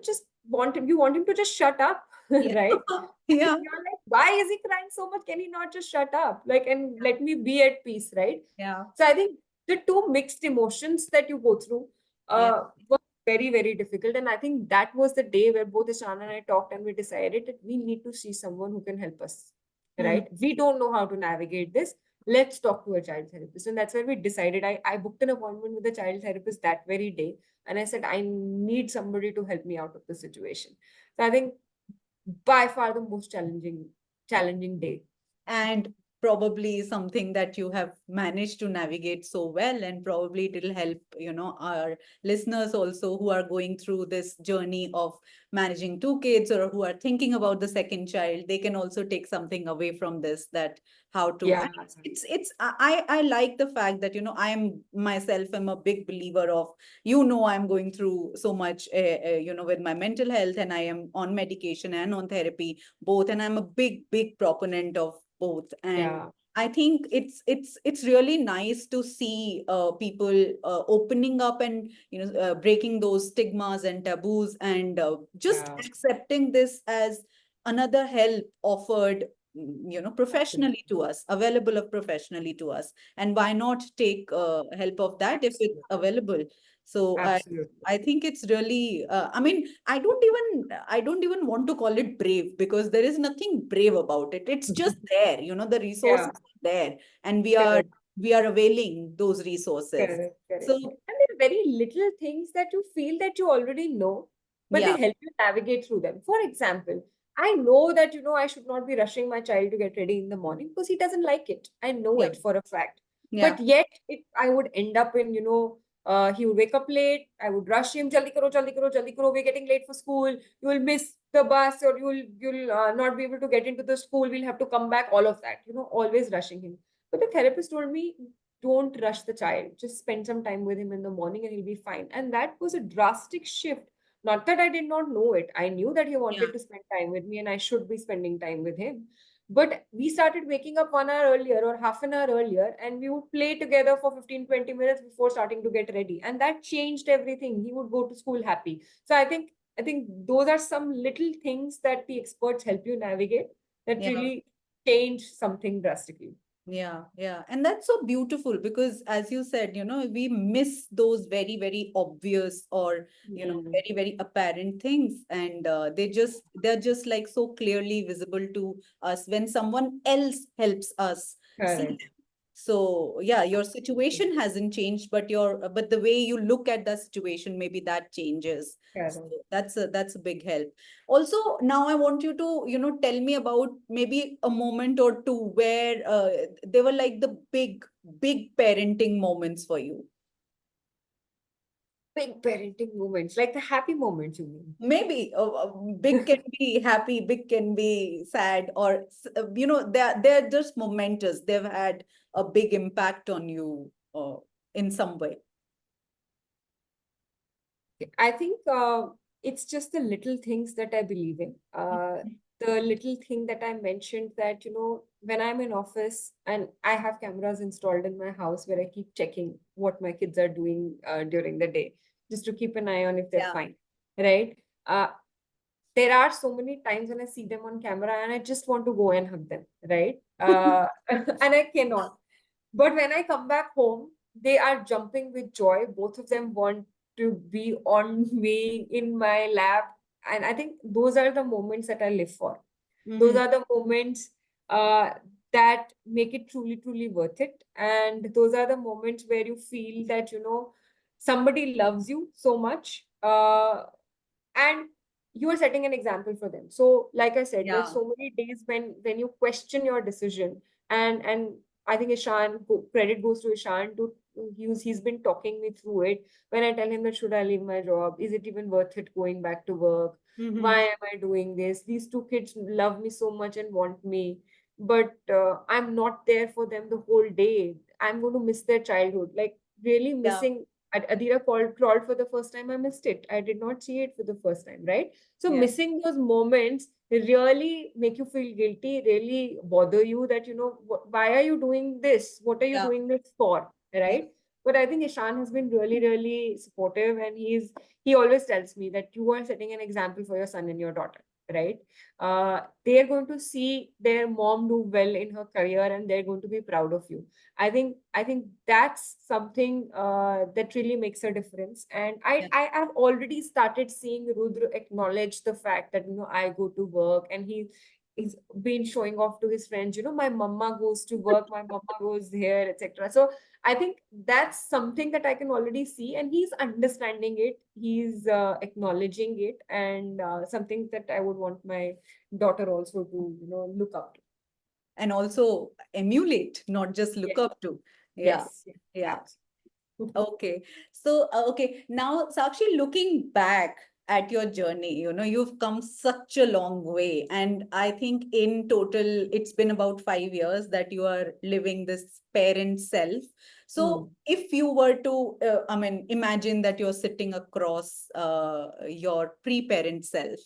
him to just shut up, Yeah. right? Yeah. You're like, why is he crying so much? Can he not just shut up? Like, and let me be at peace, right? Yeah. So I think the two mixed emotions that you go through Yeah. were very, very difficult. And I think that was the day where both Ishan and I talked and we decided that we need to see someone who can help us, Mm. right? We don't know how to navigate this. Let's talk to a child therapist. And that's where we decided. I booked an appointment with a child therapist that very day. And I said, I need somebody to help me out of the situation. So I think by far the most challenging day. And probably something that you have managed to navigate so well, and probably it'll help our listeners also who are going through this journey of managing two kids or who are thinking about the second child. They can also take something away from this, that how to, Yeah. and it's I like the fact that I am myself am a big believer of, I'm going through so much with my mental health, and I am on medication and on therapy both, and I'm a big proponent of both. And Yeah. I think it's really nice to see people opening up and breaking those stigmas and taboos, and just Yeah. accepting this as another help offered Absolutely. professionally to us, available of professionally to us. And why not take help of that if it's Absolutely. available? So Absolutely. I think it's really, I mean, I don't even want to call it brave, because there is nothing brave about it. It's just there, the resources Yeah. are there, and we are Correct. we are availing those resources. Correct. Correct. So And there are very little things that you feel that you already know, but they yeah, help you navigate through them. For example, I know that, I should not be rushing my child to get ready in the morning because he doesn't like it. I know yeah, it for a fact. yeah, But yet, I would end up in, he would wake up late. I would rush him, jaldi karo, we're getting late for school. You will miss the bus, or you'll not be able to get into the school. We'll have to come back. All of that, always rushing him. But the therapist told me, don't rush the child. Just spend some time with him in the morning and he'll be fine. And that was a drastic shift. Not that I did not know it. I knew that he yeah, wanted to spend time with me and I should be spending time with him. But we started waking up 1 hour earlier or half an hour earlier, and we would play together for 15-20 minutes before starting to get ready. And that changed everything. He would go to school happy. So I think those are some little things that the experts help you navigate that yeah. really change something drastically. Yeah, yeah. And that's so beautiful because, as you said, we miss those very, very obvious or, Mm. very, very apparent things. And they're just like so clearly visible to us when someone else helps us see Correct. them. So yeah, your Absolutely. situation hasn't changed, but the way you look at the situation, maybe that changes. So Correct. that's a big help. Also, now I want you to, tell me about maybe a moment or two where they were like the big parenting moments for you. Big parenting moments, like the happy moments, you mean? Maybe big can be happy, big can be sad, or they're just momentous. They've had a big impact on you in some way. I think it's just the little things that I believe in. The little thing that I mentioned that, when I'm in office and I have cameras installed in my house where I keep checking what my kids are doing during the day, just to keep an eye on if they're Yeah. fine, right? Uh, there are so many times when I see them on camera and I just want to go and hug them, right? And I cannot. But when I come back home, they are jumping with joy. Both of them want to be on me in my lap. And I think those are the moments that I live for. Those Mhm. are the moments uh, that make it truly, truly worth it. And those are the moments where you feel that, somebody loves you so much. And you are setting an example for them. So like I said, there's Yeah. so many days when you question your decision. And I think credit goes to Ishan to he's been talking me through it. When I tell him that should I leave my job, is it even worth it going back to work, why Mhm. am I doing this, these two kids love me so much and want me, but I'm not there for them the whole day. I'm going to miss their childhood, like really Yeah. missing. Adira crawled for the first time. I missed it. I did not see it for the first time, right? So Yeah. missing those moments really make you feel guilty, really bother you that, why are you doing this? What are you Yeah. doing this for? Yeah. Right? But I think Ishan has been really, really supportive, and he always tells me that you are setting an example for your son and your daughter, right? They are going to see their mom do well in her career, and they're going to be proud of you. I think that's something that really makes a difference. And Yeah. I have already started seeing Rudra acknowledge the fact that, I go to work, and he's been showing off to his friends, my mama goes to work, my mama goes here, etc. So I think that's something that I can already see, and he's understanding it, he's acknowledging it, and something that I would want my daughter also to, look up to. And also emulate, not just look Yes, up to. Yeah. yes, yes, Yeah. absolutely. Okay. So, okay. Now, Sakshi, looking back at your journey, you've come such a long way. And I think in total, it's been about 5 years that you are living this parent self. So, Hmm. if you were to, imagine that you're sitting across your pre-parent self.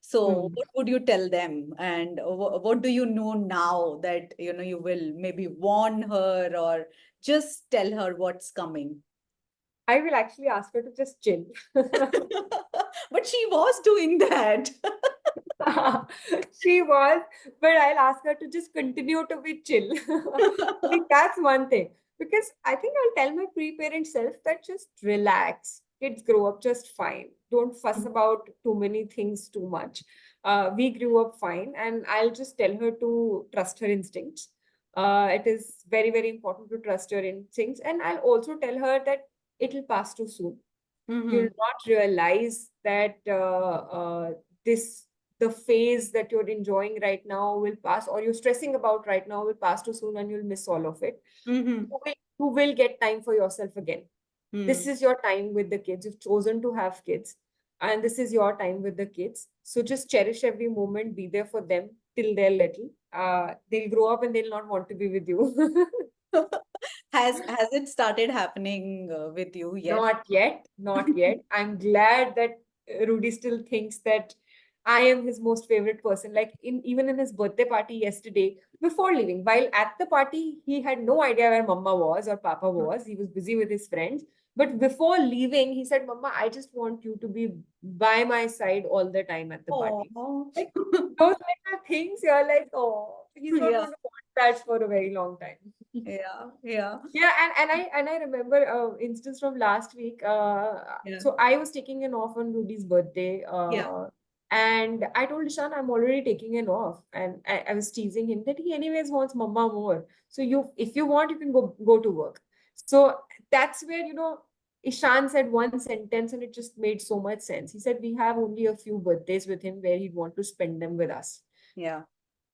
So, Hmm. what would you tell them? And what do you know now that, you will maybe warn her or just tell her what's coming? I will actually ask her to just chill. But she was doing that. She was, but I'll ask her to just continue to be chill. I think that's one thing. Because I think I'll tell my pre-parent self that just relax. Kids grow up just fine. Don't fuss about too many things too much. We grew up fine, and I'll just tell her to trust her instincts. It is very, very important to trust your instincts. And I'll also tell her that it'll pass too soon. You'll Mhm. not realize that this the phase that you're enjoying right now will pass, or you're stressing about right now will pass too soon, and you'll miss all of it. Mhm. You will get time for yourself again. This Mm. is your time with the kids. You've chosen to have kids, and this is your time with the kids. So just cherish every moment, be there for them till they're little. They'll grow up and they'll not want to be with you. Has it started happening with you yet? Not yet, not yet. I'm glad that Rudy still thinks that I am his most favorite person. Like even in his birthday party yesterday, before leaving, while at the party, he had no idea where Mama was or Papa was. He was busy with his friends. But before leaving, he said, Mama, I just want you to be by my side all the time at the party. Oh, Like those little things, you're like, oh, he's not yeah, going to want that for a very long time. yeah, yeah, Yeah, and I remember instance from last week. yeah, So I was taking an off on Rudy's birthday, yeah. and I told Ishan I'm already taking an off, and I was teasing him that he anyways wants mama more. So if you want, you can go to work. So that's where Ishan said one sentence, and it just made so much sense. He said we have only a few birthdays with him where he'd want to spend them with us. Yeah.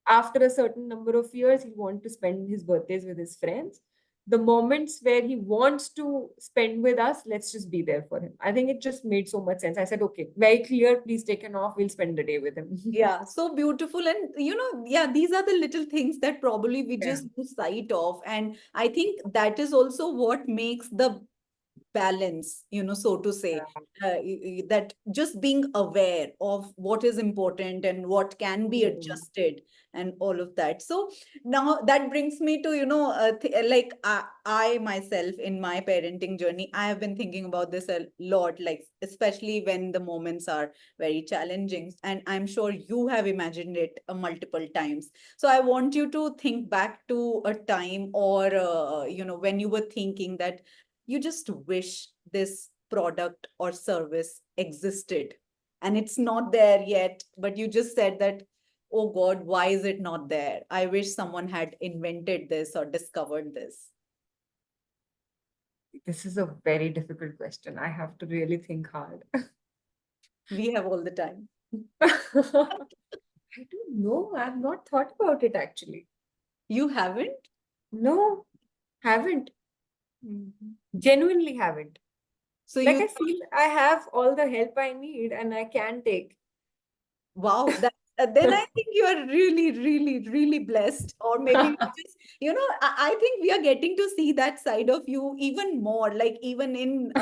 After a certain number of years, he'd want to spend his birthdays with his friends. the moments where he wants to spend with us, let's just be there for him. I think it just made so much sense. I said, okay, very clear, please take an off. We'll spend the day with him. Yeah, so beautiful. And yeah, these are the little things that probably we Yeah. just lose sight of. And I think that is also what makes the balance, so to say, that just being aware of what is important and what can be Mm. adjusted and all of that. So now that brings me to, like I myself in my parenting journey, I have been thinking about this a lot, like especially when the moments are very challenging. And I'm sure you have imagined it multiple times. So I want you to think back to a time or, when you were thinking that you just wish this product or service existed and it's not there yet, but you just said that, oh God, why is it not there? I wish someone had invented this or discovered this. This is a very difficult question. I have to really think hard. We have all the time. I don't know. I've not thought about it actually. You haven't? No, haven't. Genuinely haven't. So Like, you, I feel I have all the help I need and I can take. wow, that then I think you are really, really, really blessed. Or maybe you just, I think we are getting to see that side of you even more, like even in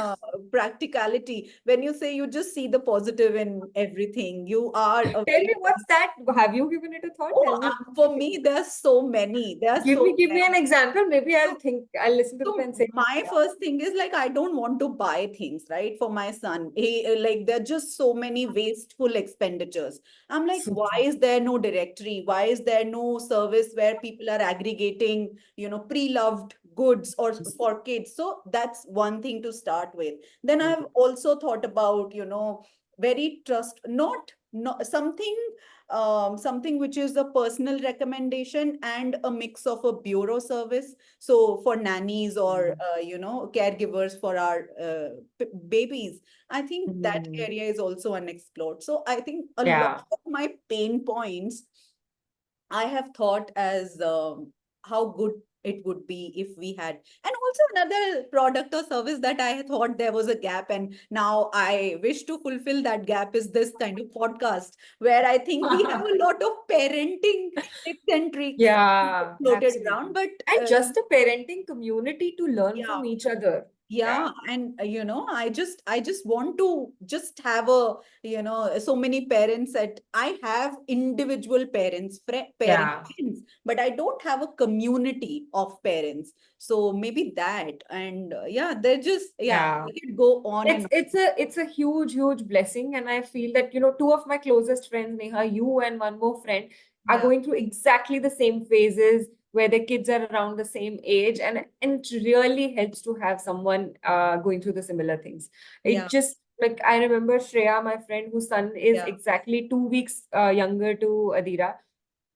practicality. When you say you just see the positive in everything, you are a Tell me very, what's that? Have you given it a thought? Tell oh, me. for me, there's so many. There are so Give me an many. example. Maybe I'll So think, I'll listen to the So and say, my first thing is like I don't want to buy things, right, for my son. Like there are just so many wasteful expenditures. I'm like, so why true. is there no directory? Why is there no service where people are aggregating, pre-loved goods or for kids? So that's one thing to start with. Then I've also thought about, very trust, not something something which is a personal recommendation and a mix of a bureau service, so for nannies or caregivers for our babies. I think that Mm. area is also unexplored. So I think a lot Yeah. of my pain points I have thought as how good it would be if we had. And also another product or service that I thought there was a gap, and now I wish to fulfill that gap is this kind of podcast where I think we have a lot of parenting tips and tricks Yeah, floated around. absolutely. But And just a parenting community to learn yeah, from each other. yeah, Yeah. and I just want to just have a, so many parents that I have individual parents, parent Yeah. friends, but I don't have a community of parents. So maybe that, and yeah, they're just, yeah, Yeah. we could go on and It's a huge blessing, and I feel that two of my closest friends, Neha, you and one more friend, are yeah, going through exactly the same phases where their kids are around the same age, and it really helps to have someone going through the similar things. It yeah, just like I remember Shreya, my friend, whose son is yeah, exactly 2 weeks younger to Adira.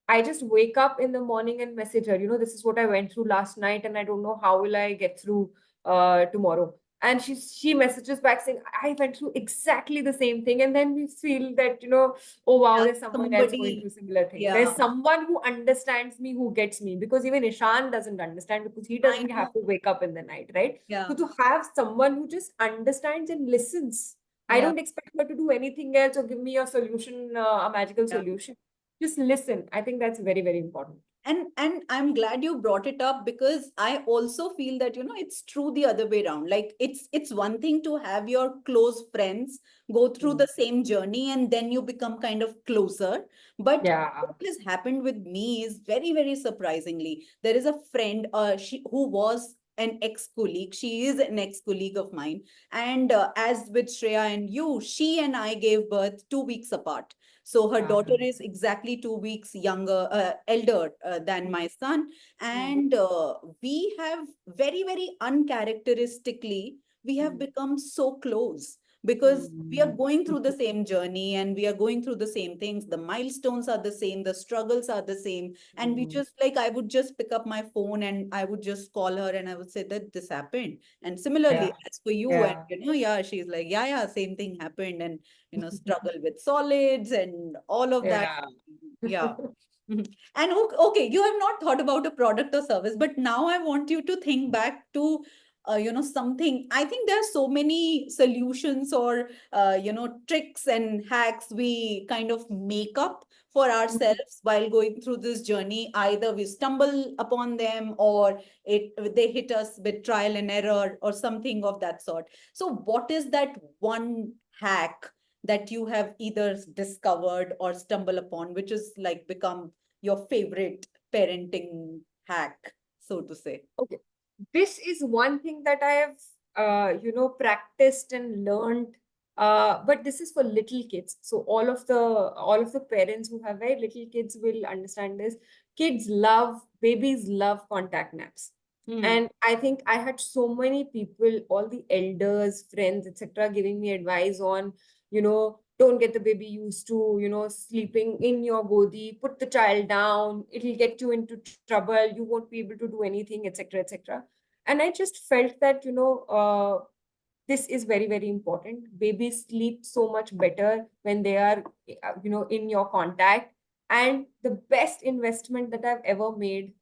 I just wake up in the morning and message her, this is what I went through last night, and I don't know how will I get through tomorrow. And she messages back saying, I went through exactly the same thing. And then we feel that, oh wow, yeah, there's someone else going somebody, through similar thing. yeah, There's someone who understands me, who gets me. Because even Ishan doesn't understand because he I doesn't have know, to wake up in the night, right? yeah, So to have someone who just understands and listens, I yeah, don't expect her to do anything else or give me a solution, a magical yeah. solution. Just listen. I think that's very, very important. And I'm glad you brought it up, because I also feel that, it's true the other way around. Like it's one thing to have your close friends go through Mm. the same journey and then you become kind of closer. But Yeah. what has happened with me is very, very surprisingly, there is a friend, she who was an ex-colleague. She is an ex-colleague of mine. And as with Shreya and you, she and I gave birth 2 weeks apart. So her daughter is exactly 2 weeks elder than my son. Mm. And we have very, very uncharacteristically, we have become so close because we are Mm. going through the same journey and we are going through the same things. The milestones are the same, the struggles are the same. And we Mm. just like, I would just pick up my phone and I would just call her and I would say that this happened. And Yeah. similarly, as for you, and Yeah. yeah, she's like, yeah, same thing happened. And struggle with solids and all of that. Yeah. Yeah. Mhm. And okay, you have not thought about a product or service, but now I want you to think back to, something. I think there are so many solutions or, tricks and hacks we kind of make up for ourselves while going through this journey. Either we stumble upon them or they hit us with trial and error or something of that sort. So, what is that one hack that you have either discovered or stumble upon, which is like become your favorite parenting hack, so to say? Okay. This is one thing that I have, practiced and learned. But this is for little kids. So all of the parents who have very little kids will understand this. Babies love contact naps. Hmm. And I think I had so many people, all the elders, friends, etc., giving me advice on, don't get the baby used to, sleeping in your godi, put the child down, it'll get you into trouble, you won't be able to do anything, etc., etc. And I just felt that, this is very, very important. Babies sleep so much better when they are, in your contact. And the best investment that I've ever made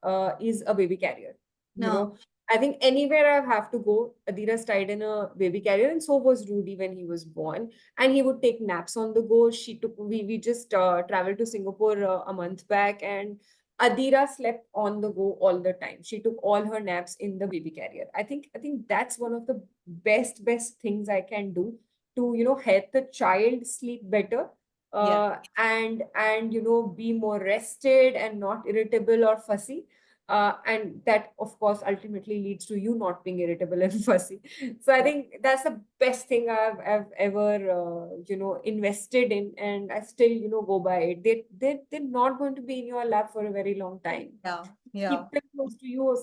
is a baby carrier. You No. know, I think anywhere I have to go, Adira's tied in a baby carrier, and so was Rudy when he was born. And he would take naps on the go. We just traveled to Singapore a month back, and Adira slept on the go all the time. She took all her naps in the baby carrier. I think that's one of the best things I can do to help the child sleep better, Yeah. and be more rested and not irritable or fussy. And that, of course, ultimately leads to you not being irritable and fussy. So I Yeah. think that's the best thing I've ever invested in, and I still go by it. They're not going to be in your lap for a very long time. Yeah. Yeah. Keep them close to you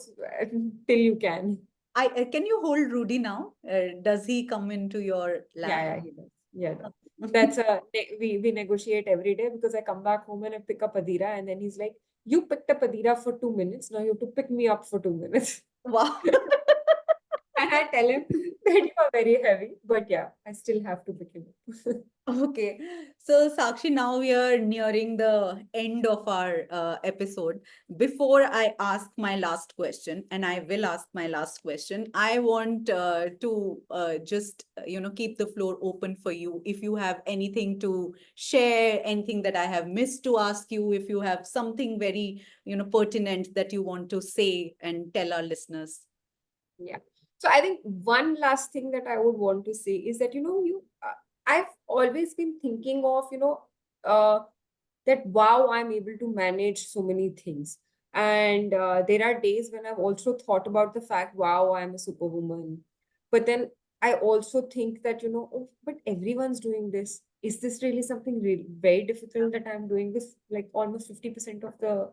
till you can. Can you hold Rudy now? Does he come into your lap? Yeah, he does. Yeah, no. That's we negotiate every day because I come back home and I pick up Adira, and then he's like, "You picked up Adira for 2 minutes. Now you have to pick me up for 2 minutes." Wow. And I tell him that you are very heavy, but yeah, I still have to pick him up. Okay, so Sakshi, now we are nearing the end of our episode. Before I ask my last question, and I will ask my last question, I want to just keep the floor open for you. If you have anything to share, anything that I have missed to ask you, if you have something very pertinent that you want to say and tell our listeners. Yeah. So I think one last thing that I would want to say is that, I've always been thinking of, that wow, I'm able to manage so many things. And there are days when I've also thought about the fact, wow, I'm a superwoman. But then I also think that, oh, but everyone's doing this. Is this really something really very difficult that I'm doing this? Like almost 50% of the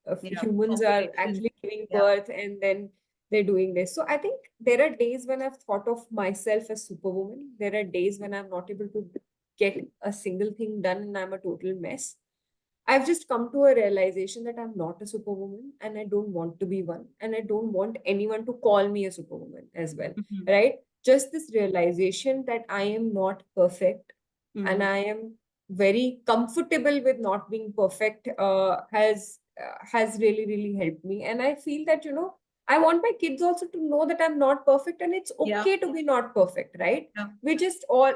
of Yeah, humans are population. actually giving Yeah. birth, and then they're doing this. So I think there are days when I've thought of myself as superwoman. There are days when I'm not able to get a single thing done and I'm a total mess. I've just come to a realization that I'm not a superwoman and I don't want to be one. And I don't want anyone to call me a superwoman as well. Mhm. Right? Just this realization that I am not perfect and Mhm. I am very comfortable with not being perfect, has really really helped me. And I feel that I want my kids also to know that I'm not perfect and it's Yeah. okay to be not perfect, right? Yeah.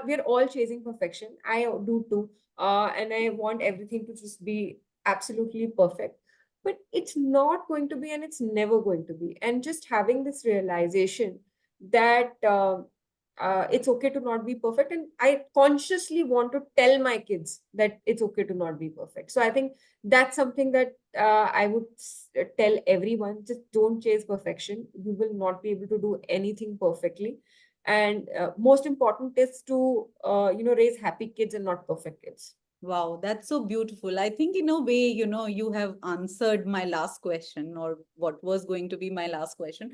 We're all chasing perfection. I do too, and I want everything to just be absolutely perfect. But it's not going to be, and it's never going to be. And just having this realization that it's okay to not be perfect, and I consciously want to tell my kids that it's okay to not be perfect. So I think that's something that I would tell everyone: just don't chase perfection. You will not be able to do anything perfectly. And most important is to raise happy kids and not perfect kids. Wow, that's so beautiful. I think in a way, you have answered my last question or what was going to be my last question.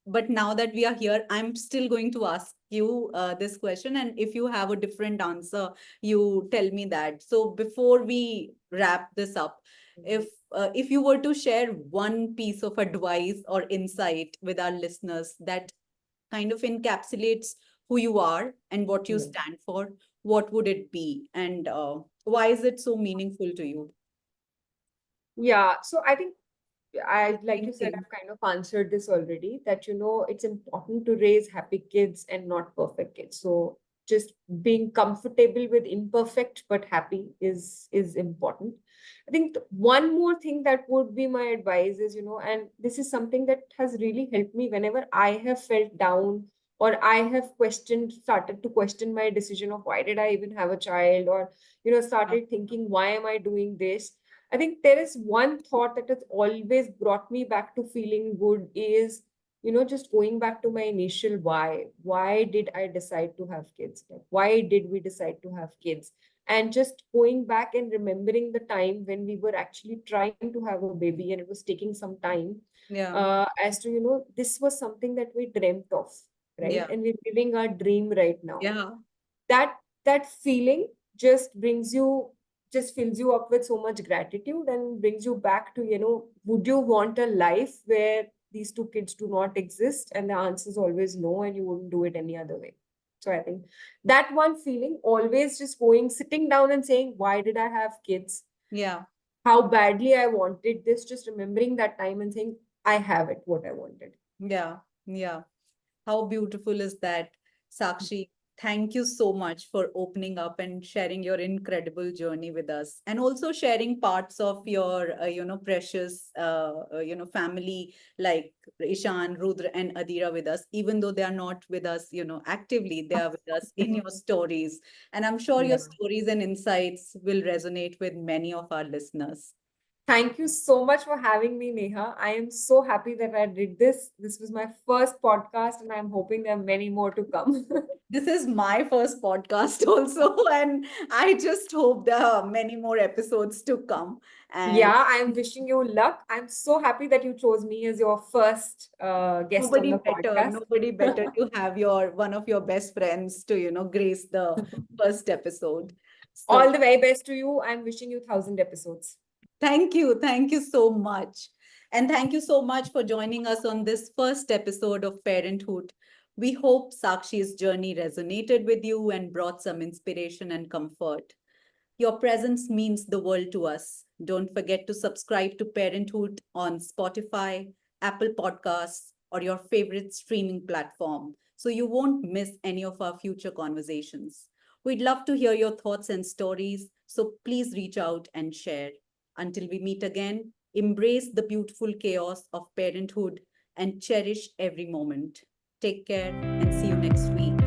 But now that we are here, I'm still going to ask you this question. And if you have a different answer, you tell me that. So before we wrap this up, if you were to share one piece of advice or insight with our listeners that kind of encapsulates who you are and what you Mhm. stand for, what would it be? And why is it so meaningful to you? Yeah, so I think like you said, Anything. I've kind of answered this already, that, it's important to raise happy kids and not perfect kids. So just being comfortable with imperfect but happy is important. I think one more thing that would be my advice is, and this is something that has really helped me whenever I have felt down, or I have started to question my decision of why did I even have a child, or, started thinking, why am I doing this? I think there is one thought that has always brought me back to feeling good is, just going back to my initial why. Why did I decide to have kids? Like, why did we decide to have kids? And just going back and remembering the time when we were actually trying to have a baby and it was taking some time, Yeah. as to, this was something that we dreamt of, right? Yeah. And we're living our dream right now. Yeah. That feeling just brings you, just fills you up with so much gratitude and brings you back to, would you want a life where these two kids do not exist? And the answer is always no, and you wouldn't do it any other way. So I think that one feeling, always just sitting down and saying, why did I have kids? Yeah. How badly I wanted this, just remembering that time and saying, I have it, what I wanted. Yeah. Yeah. How beautiful is that, Sakshi? Thank you so much for opening up and sharing your incredible journey with us, and also sharing parts of your, precious, family like Ishan, Rudra, and Adira with us. Even though they are not with us, actively, they are with us in your stories, and I'm sure your Yeah. stories and insights will resonate with many of our listeners. Thank you so much for having me, Neha. I am so happy that I did this. This was my first podcast, and I'm hoping there are many more to come. This is my first podcast also, and I just hope there are many more episodes to come. And Yeah, I'm wishing you luck. I'm so happy that you chose me as your first guest on the podcast. nobody better to have your one of your best friends to, grace the first episode. All So the very best to you. I'm wishing you 1,000 episodes. thank you so much. And thank you so much for joining us on this first episode of Parenthood. We hope Sakshi's journey resonated with you and brought some inspiration and comfort. Your presence means the world to us. Don't forget to subscribe to Parenthood on Spotify, Apple Podcasts, or your favorite streaming platform so you won't miss any of our future conversations. We'd love to hear your thoughts and stories, so please reach out and share. Until we meet again, embrace the beautiful chaos of parenthood and cherish every moment. Take care and see you next week.